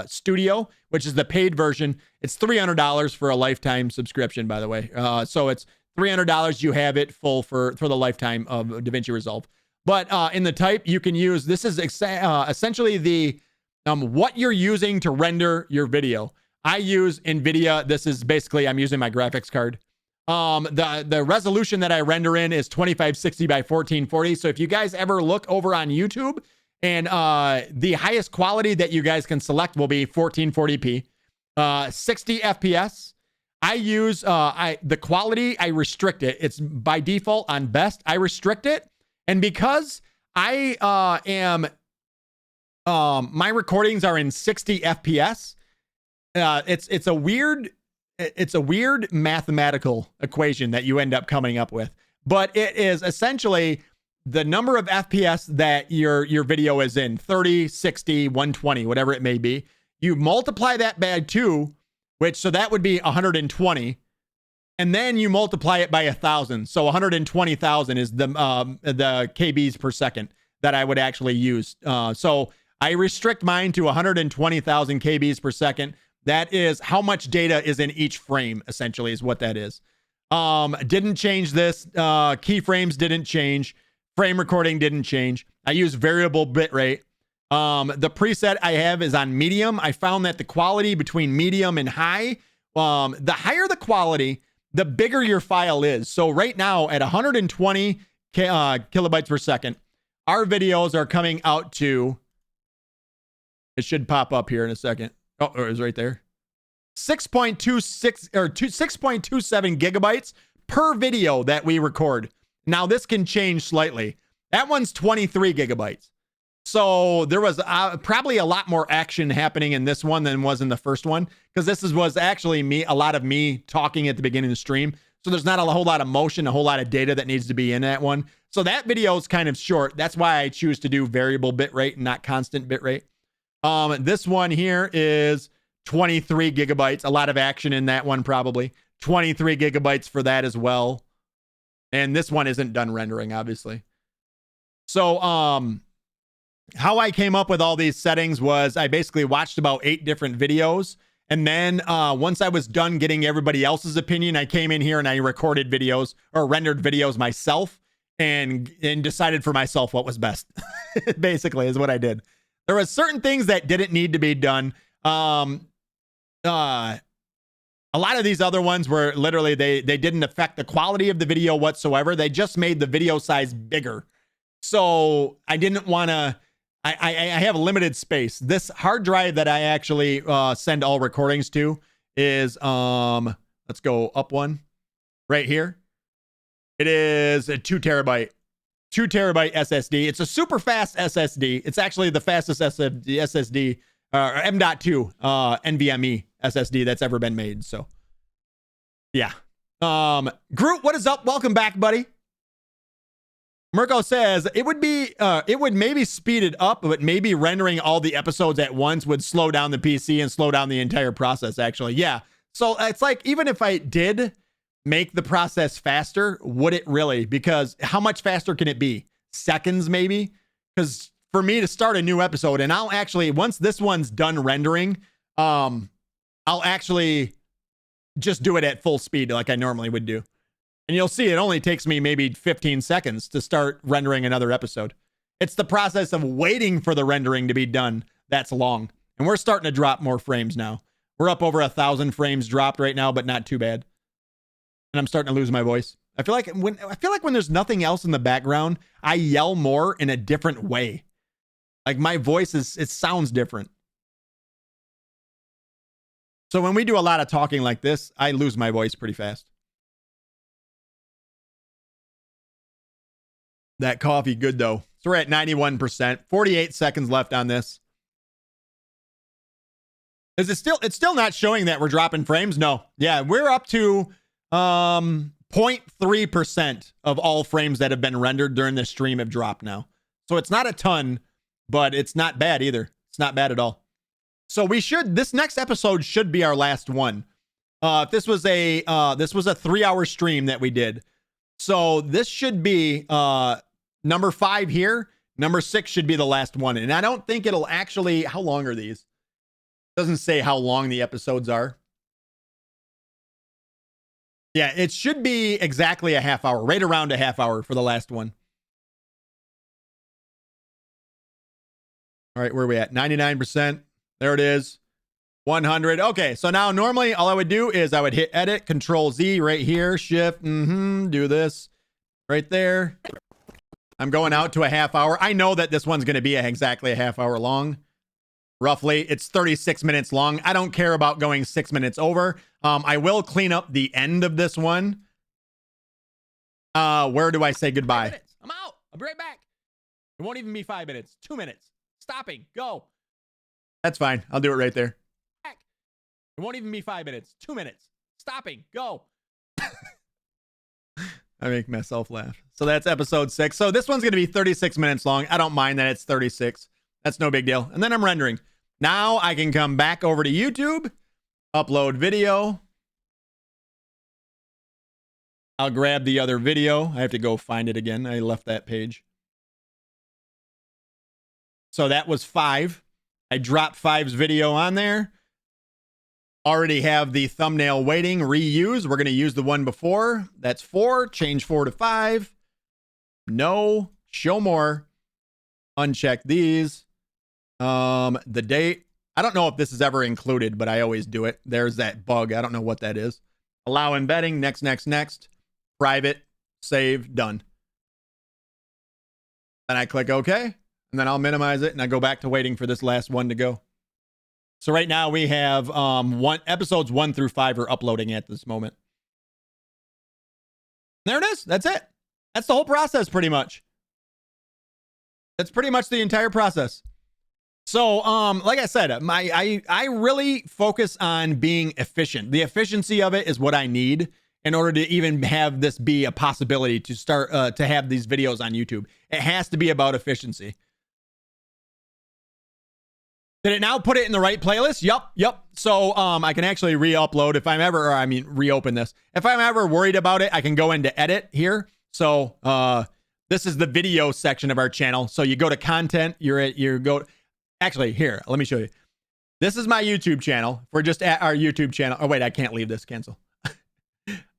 Studio, which is the paid version. It's $300 for a lifetime subscription, by the way. So it's $300. You have it full for the lifetime of DaVinci Resolve. But in the type, you can use, this is essentially the what you're using to render your video. I use NVIDIA. This is basically, I'm using my graphics card. The resolution that I render in is 2560 by 1440. So if you guys ever look over on YouTube, and the highest quality that you guys can select will be 1440p, 60 FPS. I use the quality, I restrict it. It's by default on best. I restrict it, and because I my recordings are in 60 FPS. It's a weird mathematical equation that you end up coming up with, but it is essentially the number of FPS that your video is in, 30, 60, 120, whatever it may be. You multiply that by 2, so that would be 120, and then you multiply it by 1,000. So 120,000 is the kbs per second that I would actually use. So I restrict mine to 120,000 kbs per second. That is how much data is in each frame, essentially, is what that is. Didn't change this. Keyframes didn't change. Frame recording didn't change. I use variable bitrate. The preset I have is on medium. I found that the quality between medium and high, the higher the quality, the bigger your file is. So right now at 120 kilobytes per second, our videos are coming out to, it should pop up here in a second. Oh, it was right there. 6.26 or 6.27 gigabytes per video that we record. Now this can change slightly. That one's 23 gigabytes. So there was probably a lot more action happening in this one than was in the first one, because this was actually a lot of me talking at the beginning of the stream. So there's not a whole lot of motion, a whole lot of data that needs to be in that one. So that video is kind of short. That's why I choose to do variable bitrate and not constant bitrate. This one here is 23 gigabytes. A lot of action in that one, probably 23 gigabytes for that as well. And this one isn't done rendering, obviously. So, how I came up with all these settings was I basically watched about 8 different videos. And then, once I was done getting everybody else's opinion, I came in here and I recorded videos or rendered videos myself and decided for myself what was best. Basically is what I did. There was certain things that didn't need to be done. A lot of these other ones were literally, they didn't affect the quality of the video whatsoever. They just made the video size bigger. So I didn't want to, I have limited space. This hard drive that I actually send all recordings to is, let's go up one right here. It is a 2 terabyte 2 terabyte SSD. It's a super fast SSD. It's actually the fastest SSD, M.2 NVMe SSD that's ever been made. So, yeah. Groot, what is up? Welcome back, buddy. Mirko says it would maybe speed it up, but maybe rendering all the episodes at once would slow down the PC and slow down the entire process, actually. Yeah. So it's like, even if I did make the process faster, would it really? Because how much faster can it be? Seconds, maybe? Because for me to start a new episode, and I'll actually, once this one's done rendering, I'll actually just do it at full speed like I normally would do. And you'll see it only takes me maybe 15 seconds to start rendering another episode. It's the process of waiting for the rendering to be done that's long. And we're starting to drop more frames now. We're up over 1,000 frames dropped right now, but not too bad. And I'm starting to lose my voice. I feel like when there's nothing else in the background, I yell more in a different way. Like my voice it sounds different. So when we do a lot of talking like this, I lose my voice pretty fast. That coffee good though. So we're at 91%. 48 seconds left on this. Is it still? It's still not showing that we're dropping frames. No. Yeah, we're up to 0.3% of all frames that have been rendered during this stream have dropped now. So it's not a ton, but it's not bad either. It's not bad at all. So this next episode should be our last one. This was a 3-hour stream that we did. So this should be number 5 here. Number 6 should be the last one. And I don't think it'll actually, how long are these? Doesn't say how long the episodes are. Yeah, it should be exactly a half hour, right around a half hour for the last one. All right, where are we at? 99%. There it is. 100. Okay, so now normally all I would do is I would hit edit, Control Z right here, Shift, do this right there. I'm going out to a half hour. I know that this one's going to be exactly a half hour long. Roughly, it's 36 minutes long. I don't care about going 6 minutes over. I will clean up the end of this one. Where do I say goodbye? I'm out. I'll be right back. It won't even be 5 minutes. 2 minutes. Stopping. Go. That's fine. I'll do it right there. It won't even be 5 minutes. 2 minutes. Stopping. Go. I make myself laugh. So that's episode 6. So this one's going to be 36 minutes long. I don't mind that it's 36. That's no big deal. And then I'm rendering. Now I can come back over to YouTube, upload video. I'll grab the other video. I have to go find it again. I left that page. So that was 5. I dropped 5's video on there. Already have the thumbnail waiting. Reuse. We're going to use the one before. That's 4. Change 4 to 5. No. Show more. Uncheck these. The date. I don't know if this is ever included, but I always do it. There's that bug. I don't know what that is. Allow embedding. Next, next, next. Private. Save. Done. Then I click OK. And then I'll minimize it. And I go back to waiting for this last one to go. So right now we have episodes 1 through 5 are uploading at this moment. There it is. That's it. That's the whole process pretty much. That's pretty much the entire process. So, like I said, I really focus on being efficient. The efficiency of it is what I need in order to even have this be a possibility to start to have these videos on YouTube. It has to be about efficiency. Did it now put it in the right playlist? Yep. So, I can actually re-upload if I'm ever, reopen this. If I'm ever worried about it, I can go into edit here. So, this is the video section of our channel. So you go to content, actually, here, let me show you. This is my YouTube channel. We're just at our YouTube channel. Oh, wait, I can't leave this. Cancel.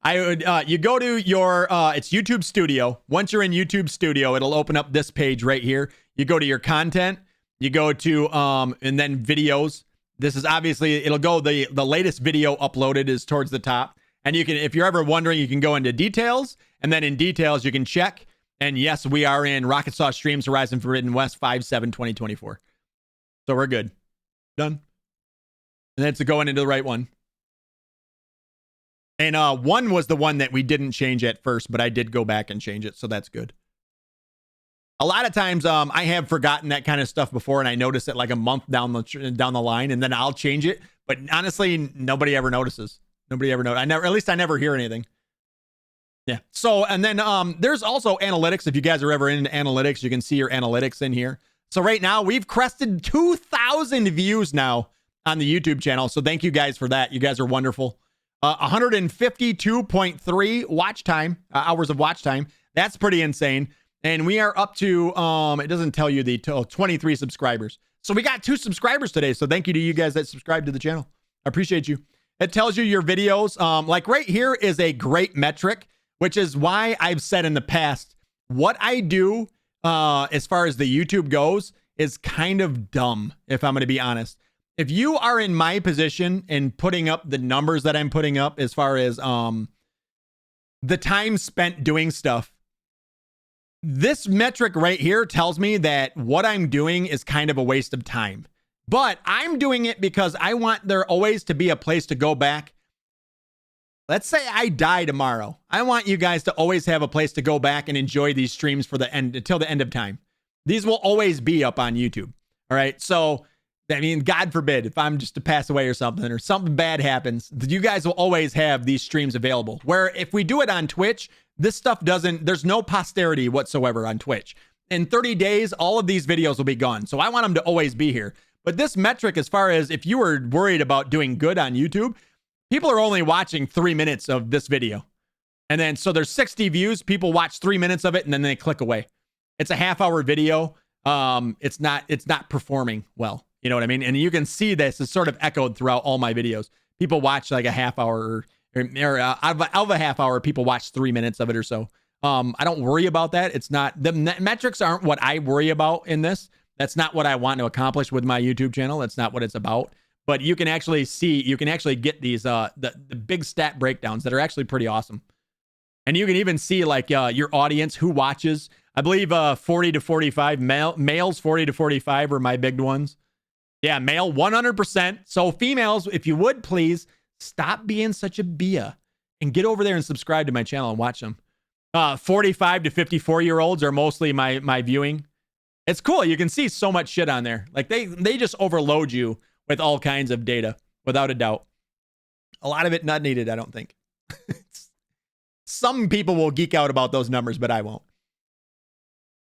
You go to your, it's YouTube Studio. Once you're in YouTube Studio, it'll open up this page right here. You go to your content. You go to, and then videos. This is obviously, it'll go, the latest video uploaded is towards the top. And you can, if you're ever wondering, you can go into details. And then in details, you can check. And yes, we are in Rockitsauce Streams Horizon Forbidden West 5/7/2024. So we're good. Done. And that's going into the right one. And 1 was the one that we didn't change at first, but I did go back and change it. So that's good. A lot of times, I have forgotten that kind of stuff before, and I notice it like a month down the line, and then I'll change it. But honestly, nobody ever notices. Nobody ever notices. I never hear anything. Yeah. So, and then there's also analytics. If you guys are ever into analytics, you can see your analytics in here. So right now we've crested 2,000 views now on the YouTube channel. So thank you guys for that. You guys are wonderful. 152.3 watch time, hours of watch time. That's pretty insane. And we are up to, it doesn't tell you the 23 subscribers. So we got 2 subscribers today. So thank you to you guys that subscribe to the channel. I appreciate you. It tells you your videos. Like right here is a great metric, which is why I've said in the past, what I do as far as the YouTube goes is kind of dumb, if I'm going to be honest. If you are in my position and putting up the numbers that I'm putting up as far as the time spent doing stuff, this metric right here tells me that what I'm doing is kind of a waste of time. But I'm doing it because I want there always to be a place to go back. Let's say I die tomorrow. I want you guys to always have a place to go back and enjoy these streams for the end until the end of time. These will always be up on YouTube. All right. So, I mean, God forbid if I'm just to pass away or something bad happens, you guys will always have these streams available. Where if we do it on Twitch, this stuff there's no posterity whatsoever on Twitch. In 30 days, all of these videos will be gone. So I want them to always be here. But this metric, as far as if you were worried about doing good on YouTube, people are only watching 3 minutes of this video. And then, so there's 60 views. People watch 3 minutes of it and then they click away. It's a half-hour video. It's not performing well. You know what I mean? And you can see this is sort of echoed throughout all my videos. People watch like a half hour or out of a half hour, people watch 3 minutes of it or so. I don't worry about that. It's not, the metrics aren't what I worry about in this. That's not what I want to accomplish with my YouTube channel. That's not what it's about. But you can actually see, you can actually get these, the big stat breakdowns that are actually pretty awesome. And you can even see like your audience who watches. I believe 40 to 45 males, 40 to 45 are my big ones. Yeah, male 100%. So females, if you would please stop being such a bia and get over there and subscribe to my channel and watch them. 45 to 54-year-olds are mostly my viewing. It's cool. You can see so much shit on there. Like they just overload you with all kinds of data, without a doubt. A lot of it not needed, I don't think. Some people will geek out about those numbers, but I won't.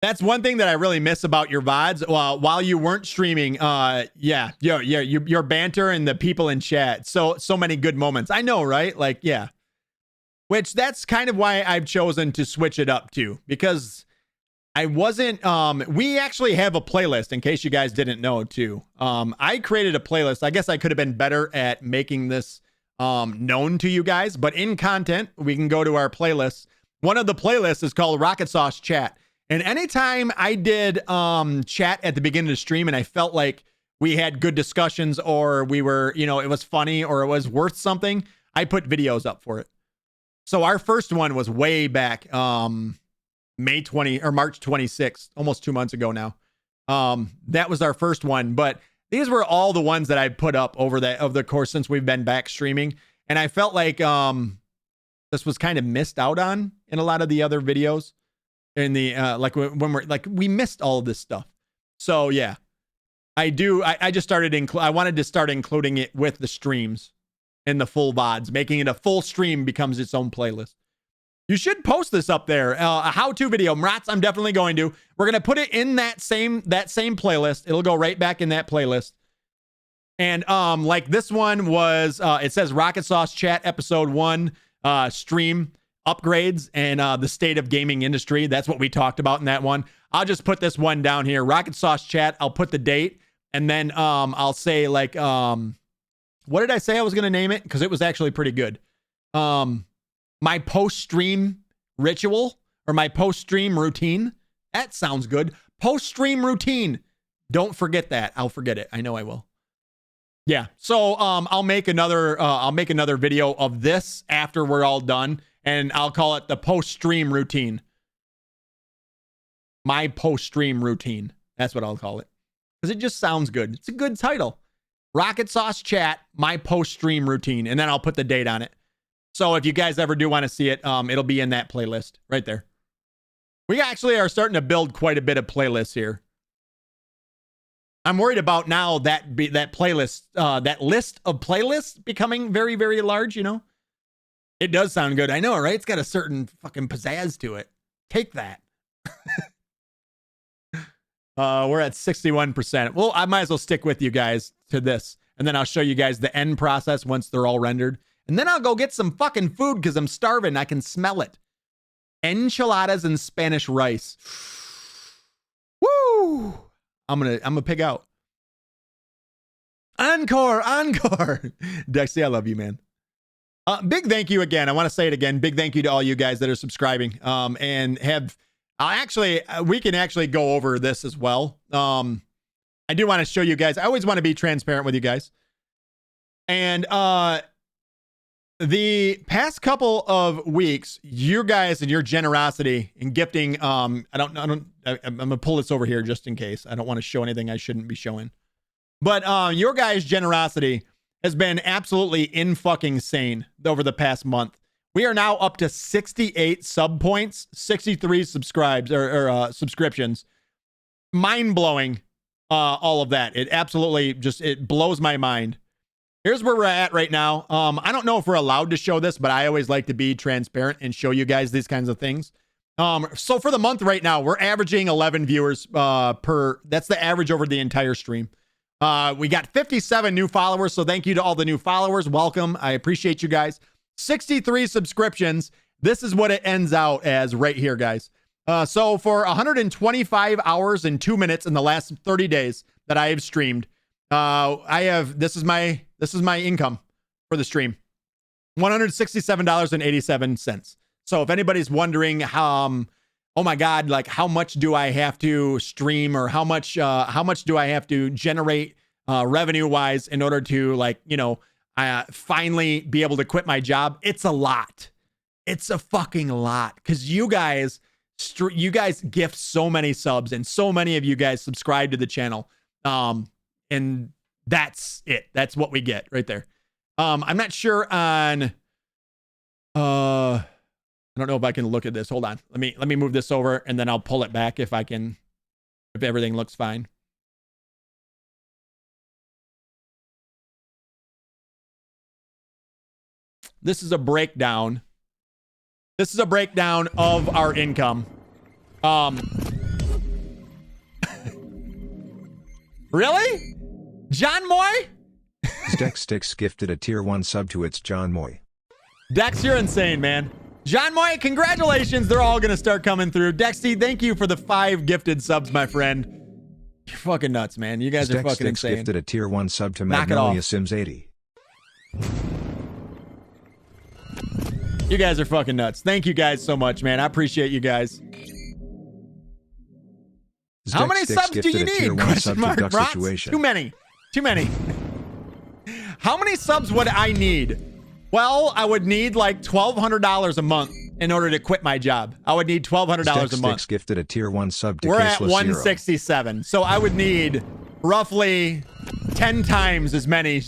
That's one thing that I really miss about your VODs. While you weren't streaming, your banter and the people in chat. So many good moments. I know, right? Like, yeah. Which that's kind of why I've chosen to switch it up too, because I wasn't, we actually have a playlist in case you guys didn't know too. I created a playlist. I guess I could have been better at making this known to you guys, but in content, we can go to our playlists. One of the playlists is called Rockitsauce Chat. And anytime I did chat at the beginning of the stream and I felt like we had good discussions or we were, it was funny or it was worth something, I put videos up for it. So our first one was way back March 26th, almost 2 months ago now. That was our first one, but these were all the ones that I put up over the course since we've been back streaming. And I felt like this was kind of missed out on in a lot of the other videos. In the we missed all of this stuff. So yeah, I just started I wanted to start including it with the streams in the full VODs, making it a full stream becomes its own playlist. You should post this up there, a how-to video. Mrats, I'm definitely going to. We're gonna put it in that same playlist. It'll go right back in that playlist. And like this one was, it says Rockitsauce Chat episode 1 stream upgrades and the state of gaming industry. That's what we talked about in that one. I'll just put this one down here, Rockitsauce Chat. I'll put the date and then I'll say like what did I say I was gonna name it? Because it was actually pretty good. My post-stream ritual or my post-stream routine. That sounds good. Post-stream routine. Don't forget that. I'll forget it. I know I will. Yeah. So I'll make another video of this after we're all done. And I'll call it the post-stream routine. My post-stream routine. That's what I'll call it. Because it just sounds good. It's a good title. Rockitsauce Chat, my post-stream routine. And then I'll put the date on it. So if you guys ever do want to see it, it'll be in that playlist right there. We actually are starting to build quite a bit of playlists here. I'm worried about now that playlist, that list of playlists becoming very, very large, you know? It does sound good. I know, right? It's got a certain fucking pizzazz to it. Take that. We're at 61%. Well, I might as well stick with you guys to this. And then I'll show you guys the end process once they're all rendered. And then I'll go get some fucking food because I'm starving. I can smell it. Enchiladas and Spanish rice. Woo! I'm gonna pig out. Encore. Dexy, I love you, man. Big thank you again. I want to say it again. Big thank you to all you guys that are subscribing. And have we can actually go over this as well. I do want to show you guys. I always want to be transparent with you guys. And the past couple of weeks, you guys and your generosity in gifting, I'm gonna pull this over here just in case. I don't want to show anything I shouldn't be showing. But your guys' generosity has been absolutely in-fucking-sane over the past month. We are now up to 68 sub points, 63 subscriptions. Mind-blowing, all of that. It absolutely it blows my mind. Here's where we're at right now. I don't know if we're allowed to show this, but I always like to be transparent and show you guys these kinds of things. So for the month right now, we're averaging 11 viewers per. That's the average over the entire stream. We got 57 new followers, so thank you to all the new followers. Welcome. I appreciate you guys. 63 subscriptions. This is what it ends out as right here, guys. So for 125 hours and 2 minutes in the last 30 days that I have streamed, this is my income for the stream. $167.87. So if anybody's wondering how, oh my God, like how much do I have to stream or how much do I have to generate revenue wise in order to finally be able to quit my job? It's a lot. It's a fucking lot because you guys gift so many subs and so many of you guys subscribe to the channel. And that's it. That's what we get right there. I'm not sure on, I don't know if I can look at this. Hold on. Let me move this over and then I'll pull it back if everything looks fine. This is a breakdown. This is a breakdown of our income. Really? John Moy? Dex Sticks gifted a tier 1 sub to its John Moy. Dex, you're insane, man. John Moy, congratulations. They're all going to start coming through. Dexy, thank you for the 5 gifted subs, my friend. You're fucking nuts, man. You guys are fucking insane. Gifted a tier 1 sub to Magnolia Sims 80. You guys are fucking nuts. Thank you guys so much, man. I appreciate you guys. How many subs do you need? Question mark. Too many. Too many. How many subs would I need? Well, I would need like $1,200 a month in order to quit my job. I would need $1,200 a month. Gifted a tier 1 sub to We're at 167. So I would need roughly 10 times as many.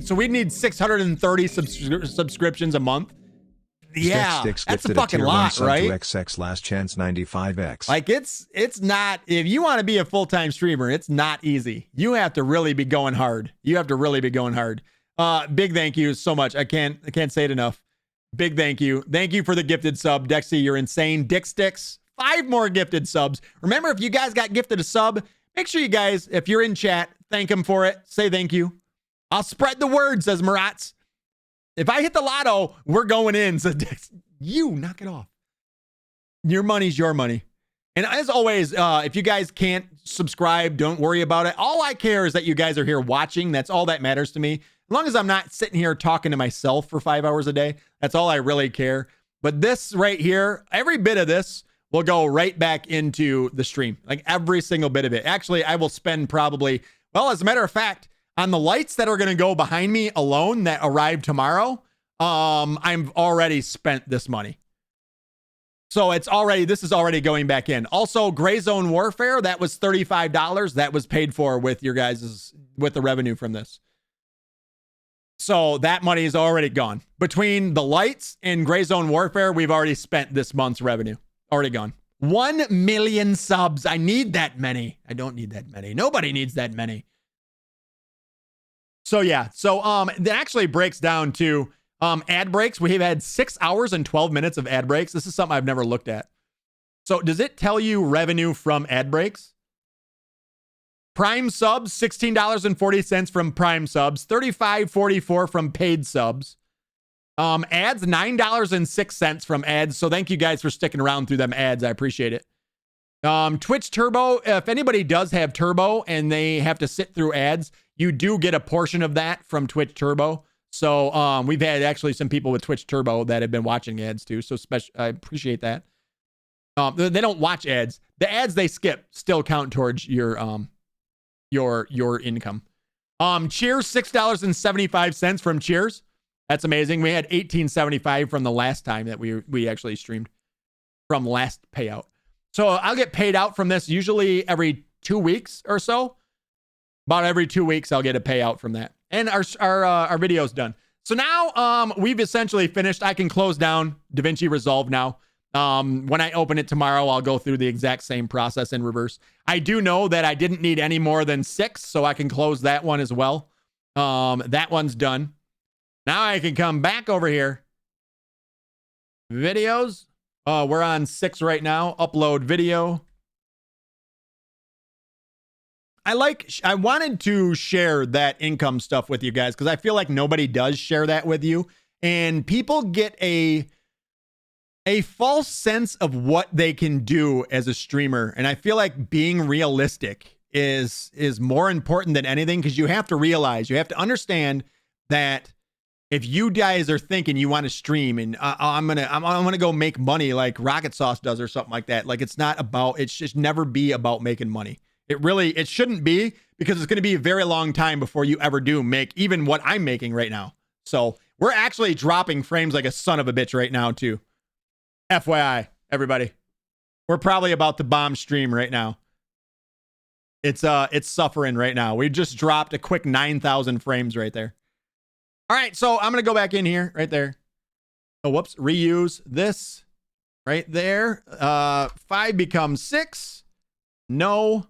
So we'd need 630 subscriptions a month. Yeah, that's a fucking lot, right? XX Last Chance 95X. Like it's not, if you want to be a full-time streamer, it's not easy. You have to really be going hard. Big thank you so much. I can't say it enough. Big thank you. Thank you for the gifted sub. Dexy, you're insane. Dick Sticks, 5 more gifted subs. Remember, if you guys got gifted a sub, make sure you guys, if you're in chat, thank him for it. Say thank you. I'll spread the word, says Maratz. If I hit the lotto, we're going in. So you knock it off. Your money's your money. And as always, if you guys can't subscribe, don't worry about it. All I care is that you guys are here watching. That's all that matters to me. As long as I'm not sitting here talking to myself for 5 hours a day, that's all I really care. But this right here, every bit of this will go right back into the stream. Like every single bit of it. Actually, I will spend probably, well, as a matter of fact, on the lights that are going to go behind me alone that arrive tomorrow, I've already spent this money. So this is already going back in. Also, Gray Zone Warfare, that was $35. That was paid for with with the revenue from this. So that money is already gone. Between the lights and Gray Zone Warfare, we've already spent this month's revenue. Already gone. 1 million subs. I need that many. I don't need that many. Nobody needs that many. So yeah. So that actually breaks down to ad breaks. We have had 6 hours and 12 minutes of ad breaks. This is something I've never looked at. So does it tell you revenue from ad breaks? Prime subs, $16.40 from Prime subs, $35.44 from paid subs. Ads, $9.06 from ads. So thank you guys for sticking around through them ads. I appreciate it. Twitch Turbo, if anybody does have Turbo and they have to sit through ads, you do get a portion of that from Twitch Turbo. So we've had actually some people with Twitch Turbo that have been watching ads too. So I appreciate that. They don't watch ads. The ads they skip still count towards your income. Cheers, $6.75 from Cheers. That's amazing. We had $18.75 from the last time that we actually streamed from last payout. So I'll get paid out from this usually every 2 weeks or so. About every 2 weeks, I'll get a payout from that. And our video's done. So now we've essentially finished. I can close down DaVinci Resolve now. When I open it tomorrow, I'll go through the exact same process in reverse. I do know that I didn't need any more than 6, so I can close that one as well. That one's done. Now I can come back over here. Videos. We're on 6 right now. Upload video. I wanted to share that income stuff with you guys because I feel like nobody does share that with you. And people get a false sense of what they can do as a streamer. And I feel like being realistic is more important than anything because you have to realize, you have to understand that if you guys are thinking you want to stream and I'm gonna go make money like Rockitsauce does or something like that, like it's just never be about making money. It shouldn't be because it's going to be a very long time before you ever do make even what I'm making right now. So we're actually dropping frames like a son of a bitch right now too. FYI, everybody, we're probably about to bomb stream right now. It's suffering right now. We just dropped a quick 9,000 frames right there. All right, so I'm going to go back in here right there. Oh, whoops. Reuse this right there. 5 becomes 6. No.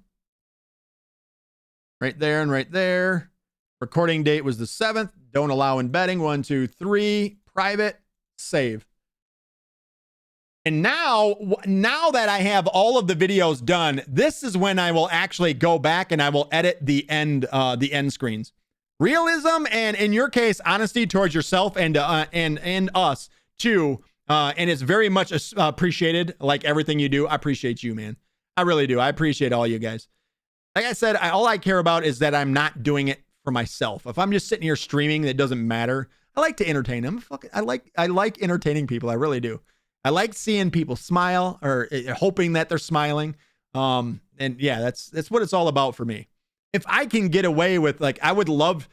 Right there and right there. Recording date was the 7th. Don't allow embedding. 1, 2, 3. Private. Save. And now that I have all of the videos done, this is when I will actually go back and I will edit the end screens. Realism and, in your case, honesty towards yourself and us too. And it's very much appreciated. Like everything you do, I appreciate you, man. I really do. I appreciate all you guys. Like I said, all I care about is that I'm not doing it for myself. If I'm just sitting here streaming, that doesn't matter. I like to entertain them. I like entertaining people. I really do. I like seeing people smile or hoping that they're smiling. And yeah, that's what it's all about for me. If I can get away with, like, I would love,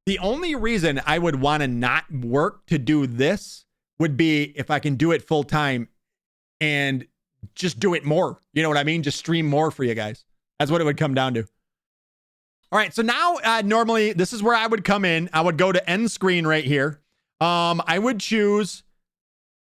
the only reason I would want to not work to do this would be if I can do it full time and just do it more. You know what I mean? Just stream more for you guys. That's what it would come down to. All right. So now normally this is where I would come in. I would go to end screen right here. I would choose,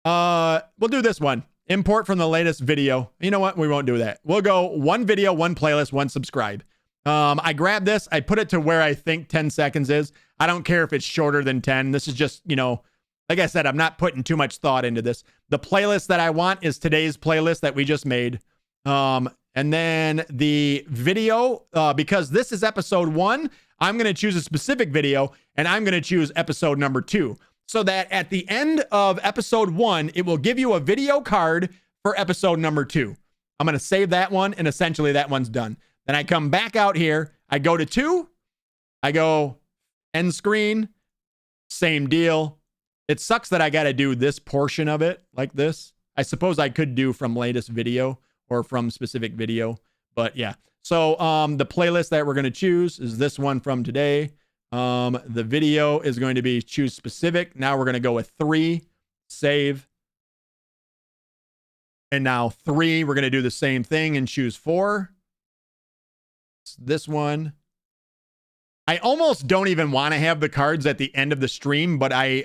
we'll do this one. Import from the latest video. You know what? We won't do that. We'll go 1 video, 1 playlist, 1 subscribe. I grab this. I put it to where I think 10 seconds is. I don't care if it's shorter than 10. This is just, you know, like I said, I'm not putting too much thought into this. The playlist that I want is today's playlist that we just made. And then the video, because this is episode 1, I'm going to choose a specific video and I'm going to choose episode number 2. So that at the end of episode 1, it will give you a video card for episode number 2. I'm going to save that one and essentially that one's done. Then I come back out here. I go to 2. I go end screen. Same deal. It sucks that I got to do this portion of it like this. I suppose I could do from latest video or from specific video. But yeah. So the playlist that we're going to choose is this one from today. The video is going to be choose specific. Now we're going to go with 3. Save. And now 3. We're going to do the same thing and choose 4. This one. I almost don't even want to have the cards at the end of the stream, but I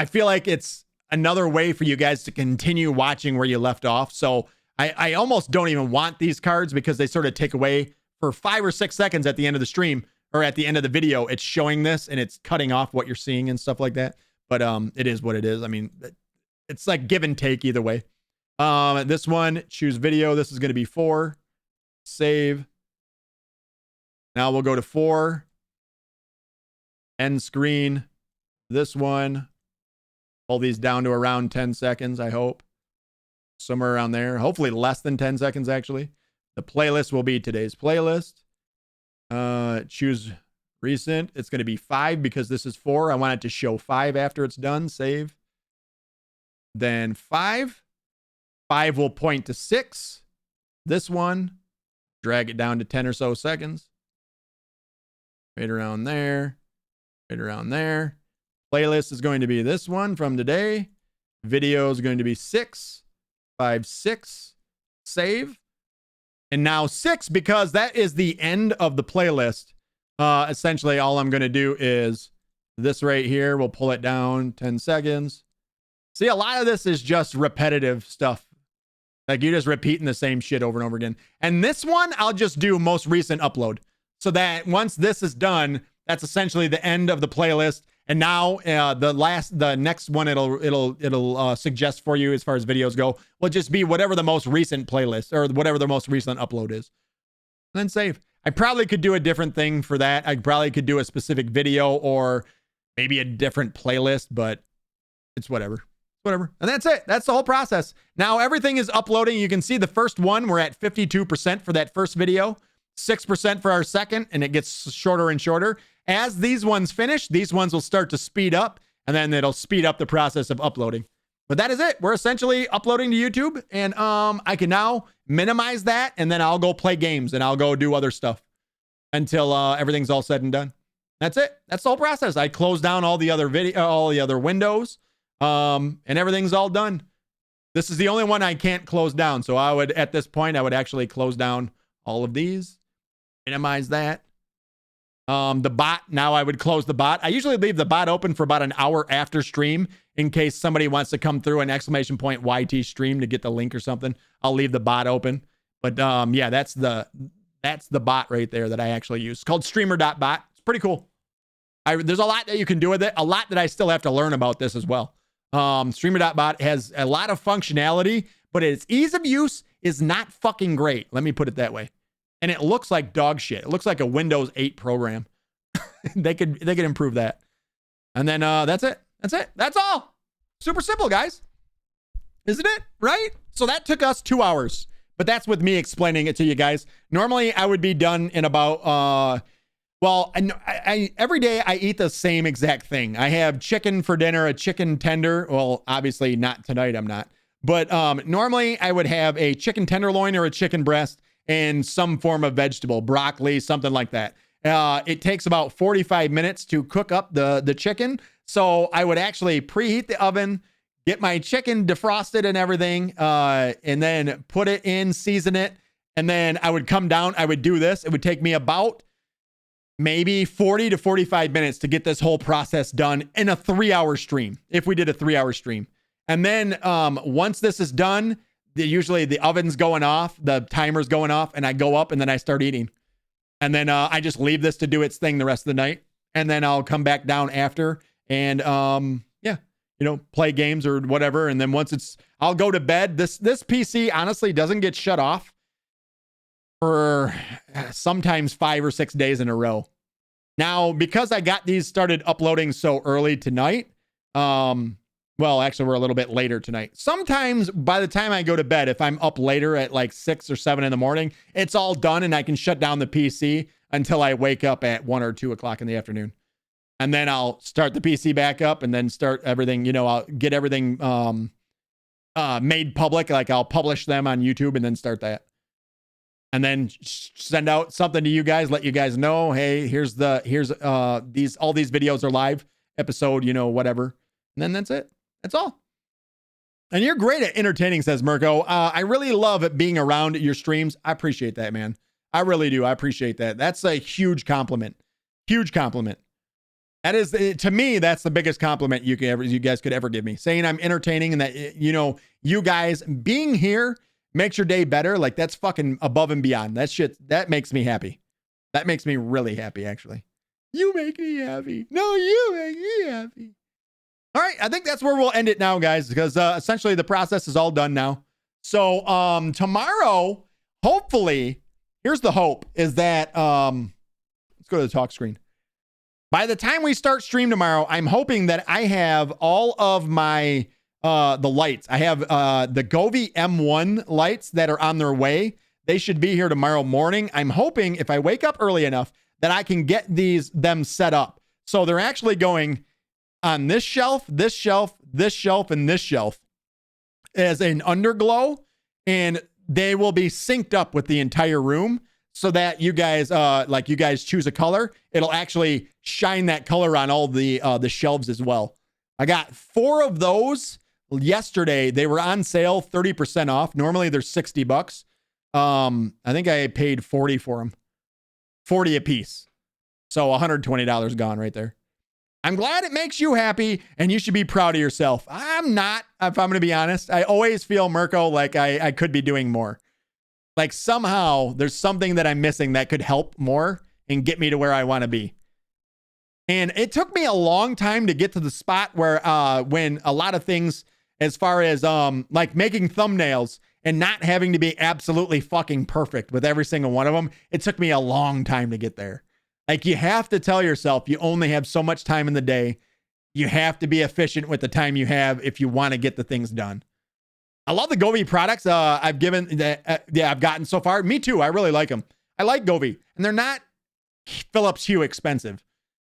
feel like it's another way for you guys to continue watching where you left off. So I almost don't even want these cards because they sort of take away for 5 or 6 seconds at the end of the stream or at the end of the video. It's showing this and it's cutting off what you're seeing and stuff like that. But it is what it is. I mean, it's like give and take either way. This one, choose video. This is going to be 4. Save. Now we'll go to 4. End screen. This one. Pull these down to around 10 seconds, I hope. Somewhere around there. Hopefully less than 10 seconds, actually. The playlist will be today's playlist. Choose recent. It's going to be 5 because this is 4. I want it to show 5 after it's done. Save. Then 5. 5 will point to 6. This one. Drag it down to 10 or so seconds. Right around there. Right around there. Playlist is going to be this one from today. Video is going to be 6. 5, 6. Save. And now 6, because that is the end of the playlist. Essentially, all I'm going to do is this right here. We'll pull it down 10 seconds. See, a lot of this is just repetitive stuff. Like you're just repeating the same shit over and over again. And this one, I'll just do most recent upload. So that once this is done, that's essentially the end of the playlist. And now the next one it'll suggest for you as far as videos go will just be whatever the most recent playlist or whatever the most recent upload is. And then save. I probably could do a different thing for that. I probably could do a specific video or maybe a different playlist, but it's whatever. Whatever. And that's it. That's the whole process. Now everything is uploading. You can see the first one, we're at 52% for that first video, 6% for our second, and it gets shorter and shorter. As these ones finish, these ones will start to speed up, and then it'll speed up the process of uploading. But that is it. We're essentially uploading to YouTube, and I can now minimize that, and then I'll go play games, and I'll go do other stuff until everything's all said and done. That's it. That's the whole process. I close down all the other windows, and everything's all done. This is the only one I can't close down. So I would, at this point, I would actually close down all of these, minimize that. The bot, now I would close the bot. I usually leave the bot open for about an hour after stream in case somebody wants to come through an !YT stream to get the link or something. I'll leave the bot open. But yeah, that's the bot right there that I actually use. It's called streamer.bot. It's pretty cool. There's a lot that you can do with it. A lot that I still have to learn about this as well. Streamer.bot has a lot of functionality, but its ease of use is not fucking great. Let me put it that way. And it looks like dog shit. It looks like a Windows 8 program. they could improve that. And then that's it. That's it. That's all. Super simple, guys. Isn't it? Right? So that took us 2 hours. But that's with me explaining it to you guys. Normally, I would be done in about well, I every day I eat the same exact thing. I have chicken for dinner, a chicken tender. Well, obviously not tonight, I'm not. But normally I would have a chicken tenderloin or a chicken breast and some form of vegetable, broccoli, something like that. It takes about 45 minutes to cook up the chicken. So I would actually preheat the oven, get my chicken defrosted and everything, and then put it in, season it. And then I would come down, I would do this. It would take me about maybe 40 to 45 minutes to get this whole process done in a 3-hour stream, if we did a 3-hour stream. And then once this is done, usually the oven's going off, the timer's going off, and I go up and then I start eating. And then I just leave this to do its thing the rest of the night. And then I'll come back down after and yeah, you know, play games or whatever. And then once I'll go to bed. This PC honestly doesn't get shut off for sometimes 5 or 6 days in a row. Now, because I got these started uploading so early tonight, well, actually, we're a little bit later tonight. Sometimes by the time I go to bed, if I'm up later at like 6 or 7 in the morning, it's all done and I can shut down the PC until I wake up at 1 or 2 o'clock in the afternoon. And then I'll start the PC back up and then start everything, you know, I'll get everything made public. Like I'll publish them on YouTube and then start that. And then send out something to you guys, let you guys know, hey, here's all these videos are live, episode, you know, whatever. And then that's it. That's all. And you're great at entertaining, says Mirko. I really love being around your streams. I appreciate that, man. I really do. I appreciate that. That's a huge compliment. Huge compliment. That is, to me, that's the biggest compliment you guys could ever give me. Saying I'm entertaining and that, you guys being here makes your day better. Like, that's fucking above and beyond. That shit, that makes me happy. That makes me really happy, actually. You make me happy. No, you make me happy. All right, I think that's where we'll end it now, guys, because essentially the process is all done now. So tomorrow, hopefully, here's the hope, is that, let's go to the talk screen. By the time we start stream tomorrow, I'm hoping that I have all of my, the lights. I have the Govee M1 lights that are on their way. They should be here tomorrow morning. I'm hoping if I wake up early enough that I can get them set up. So they're actually going on this shelf, this shelf, this shelf, and this shelf as an underglow, and they will be synced up with the entire room so that you guys, you guys choose a color. It'll actually shine that color on all the shelves as well. I got 4 of those yesterday. They were on sale, 30% off. Normally they're $60. I think I paid 40 for them, 40 a piece. So $120 gone right there. I'm glad it makes you happy, and you should be proud of yourself. I'm not, if I'm going to be honest. I always feel, Mirko, like I could be doing more. Like somehow there's something that I'm missing that could help more and get me to where I want to be. And it took me a long time to get to the spot where when a lot of things, as far as like making thumbnails and not having to be absolutely fucking perfect with every single one of them, it took me a long time to get there. Like, you have to tell yourself you only have so much time in the day. You have to be efficient with the time you have if you want to get the things done. I love the Govee products I've gotten so far. Me too. I really like them. I like Govee, and they're not Philips Hue expensive.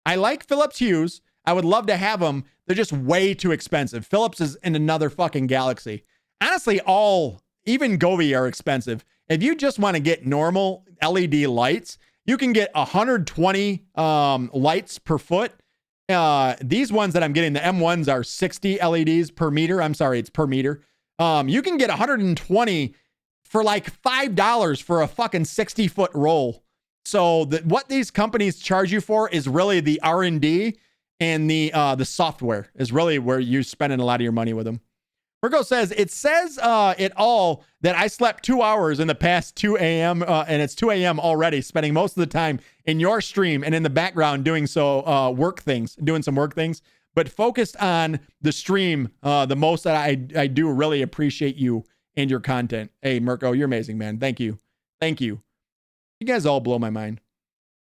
I like Philips Hues. I would love to have them. They're just way too expensive. Philips is in another fucking galaxy. Honestly, even Govee are expensive. If you just want to get normal LED lights, you can get 120 lights per foot. These ones that I'm getting, the M1s, are 60 LEDs per meter. I'm sorry, it's per meter. You can get 120 for like $5 for a fucking 60-foot roll. So what these companies charge you for is really the R&D and the software is really where you're spending a lot of your money with them. Virgo says, it says it all that I slept 2 hours in the past 2 a.m. And it's 2 a.m. already, spending most of the time in your stream and in the background doing some work things, but focused on the stream the most. That I do really appreciate you and your content. Hey, Mirko, you're amazing, man. Thank you. Thank you. You guys all blow my mind.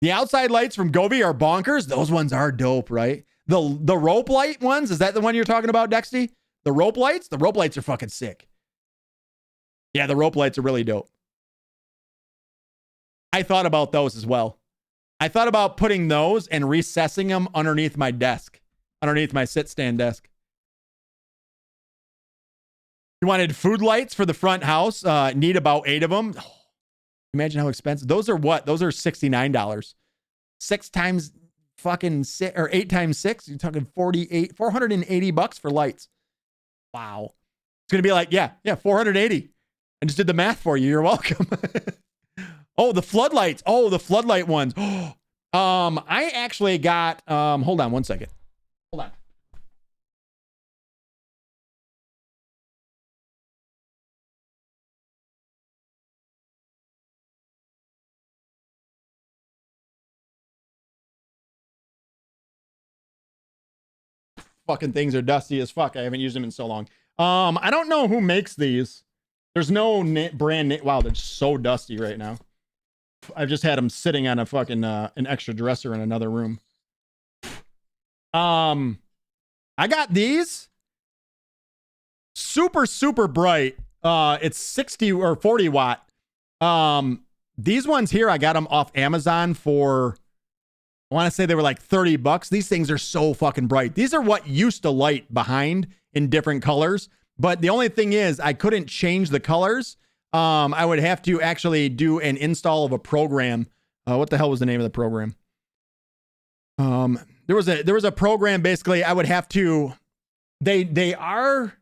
The outside lights from Govee are bonkers. Those ones are dope, right? The rope light ones, is that the one you're talking about, Dexty? The rope lights? The rope lights are fucking sick. Yeah, the rope lights are really dope. I thought about those as well. I thought about putting those and recessing them underneath my desk, underneath my sit-stand desk. You wanted food lights for the front house. Need about 8 of them. Oh, imagine how expensive. Those are what? Those are $69. 6 times fucking 6, or 8 times 6. You're talking $480 for lights. Wow. It's going to be like, yeah, 480. I just did the math for you. You're welcome. Oh, the floodlights. Oh, the floodlight ones. I actually got, hold on one second. Hold on. Fucking things are dusty as fuck. I haven't used them in so long. I don't know who makes these. There's no brand name. Wow, they're so dusty right now. I've just had them sitting on a fucking an extra dresser in another room. I got these. Super bright. It's 60 or 40 watt. These ones here, I got them off Amazon for, I want to say they were like $30. These things are so fucking bright. These are what used to light behind in different colors. But the only thing is I couldn't change the colors. I would have to actually do an install of a program. What the hell was the name of the program? There was a program, basically I would have to, they are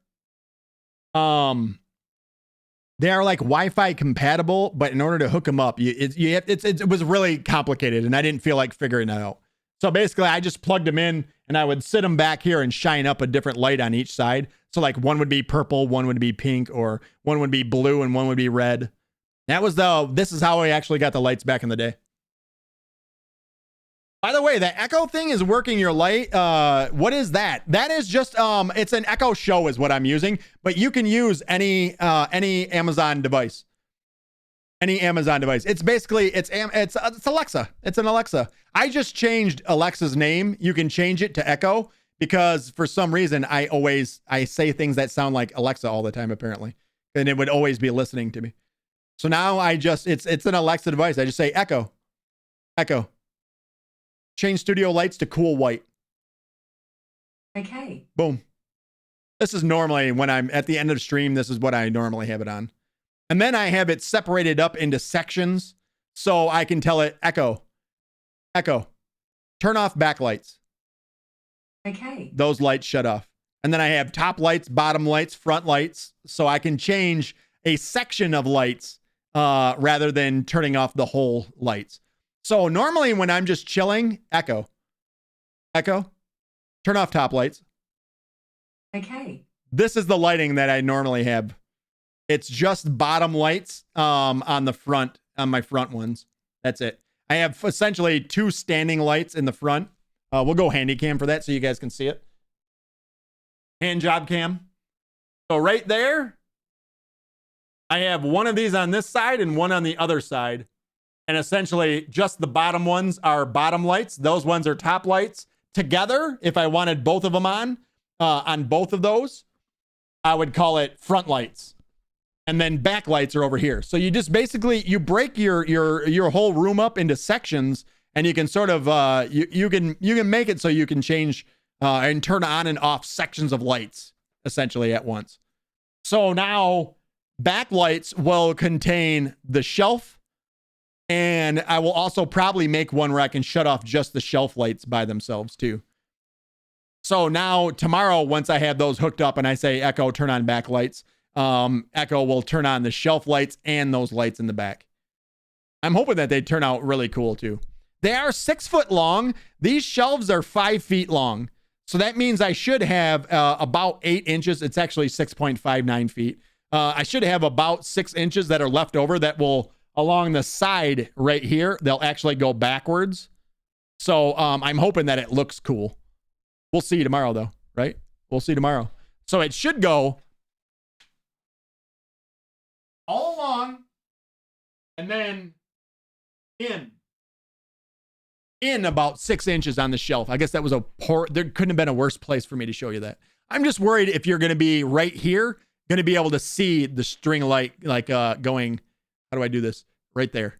like Wi-Fi compatible, but in order to hook them up, it was really complicated and I didn't feel like figuring it out. So basically, I just plugged them in and I would sit them back here and shine up a different light on each side. So like one would be purple, one would be pink, or one would be blue and one would be red. This is how I actually got the lights back in the day. By the way, the Echo thing is working your light. What is that? That is just, it's an Echo Show is what I'm using, but you can use any Amazon device. Any Amazon device. It's basically, it's Alexa. It's an Alexa. I just changed Alexa's name. You can change it to Echo because for some reason I say things that sound like Alexa all the time apparently. And it would always be listening to me. So now it's an Alexa device. I just say Echo. Echo. Change studio lights to cool white. Okay. Boom. This is normally when I'm at the end of the stream, this is what I normally have it on. And then I have it separated up into sections so I can tell it, Echo, Echo, turn off backlights. Okay. Those lights shut off. And then I have top lights, bottom lights, front lights, so I can change a section of lights rather than turning off the whole lights. So normally when I'm just chilling, Echo, Echo, turn off top lights. Okay. This is the lighting that I normally have. It's just bottom lights on the front, on my front ones. That's it. I have essentially 2 standing lights in the front. We'll go handy cam for that so you guys can see it. Hand job cam. So right there, I have one of these on this side and one on the other side. And essentially just the bottom ones are bottom lights. Those ones are top lights. Together, if I wanted both of them on both of those, I would call it front lights. And then backlights are over here. So you just basically, you break your whole room up into sections and you can sort of, you can make it so you can change and turn on and off sections of lights essentially at once. So now backlights will contain the shelf, and I will also probably make one where I can shut off just the shelf lights by themselves too. So now tomorrow, once I have those hooked up and I say, Echo, turn on backlights, Echo will turn on the shelf lights and those lights in the back. I'm hoping that they turn out really cool too. They are 6 foot long. These shelves are 5 feet long. So that means I should have about 8 inches. It's actually 6.59 feet. I should have about 6 inches that are left over that will, along the side right here, they'll actually go backwards. So I'm hoping that it looks cool. We'll see tomorrow though, right? We'll see tomorrow. So it should go all along and then in about 6 inches on the shelf. I guess that was there couldn't have been a worse place for me to show you that. I'm just worried if you're going to be right here, going to be able to see the string light, like going, how do I do this? Right there.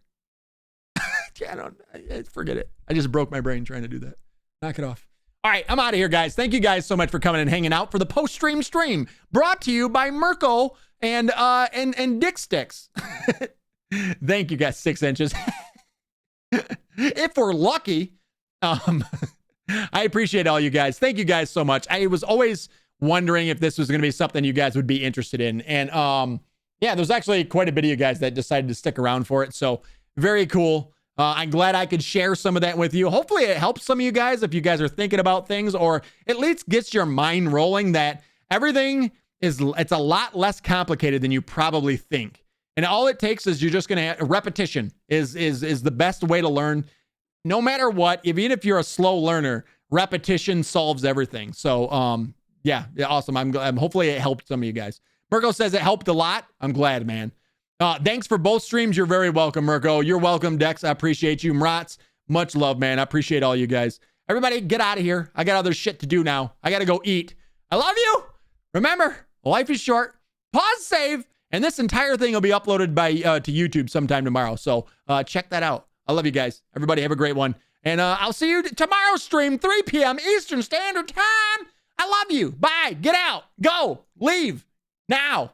Forget it. I just broke my brain trying to do that. Knock it off. All right, I'm out of here, guys. Thank you guys so much for coming and hanging out for the post-stream stream brought to you by Mirko and Dick Sticks. Thank you guys. 6 inches. If we're lucky. I appreciate all you guys. Thank you guys so much. I was always wondering if this was going to be something you guys would be interested in. And yeah, there's actually quite a bit of you guys that decided to stick around for it. So very cool. I'm glad I could share some of that with you. Hopefully it helps some of you guys if you guys are thinking about things, or at least gets your mind rolling that everything it's a lot less complicated than you probably think. And all it takes is you're just going to repetition is the best way to learn. No matter what, even if you're a slow learner, repetition solves everything. So yeah, awesome. I'm hopefully it helped some of you guys. Mirko says it helped a lot. I'm glad, man. Thanks for both streams. You're very welcome, Mirko. You're welcome, Dex. I appreciate you. Mrats, much love, man. I appreciate all you guys. Everybody, get out of here. I got other shit to do now. I got to go eat. I love you. Remember, life is short. Pause, save, and this entire thing will be uploaded by to YouTube sometime tomorrow. So check that out. I love you guys. Everybody have a great one. And I'll see you tomorrow's stream, 3 p.m. Eastern Standard Time. I love you. Bye. Get out. Go. Leave. Now.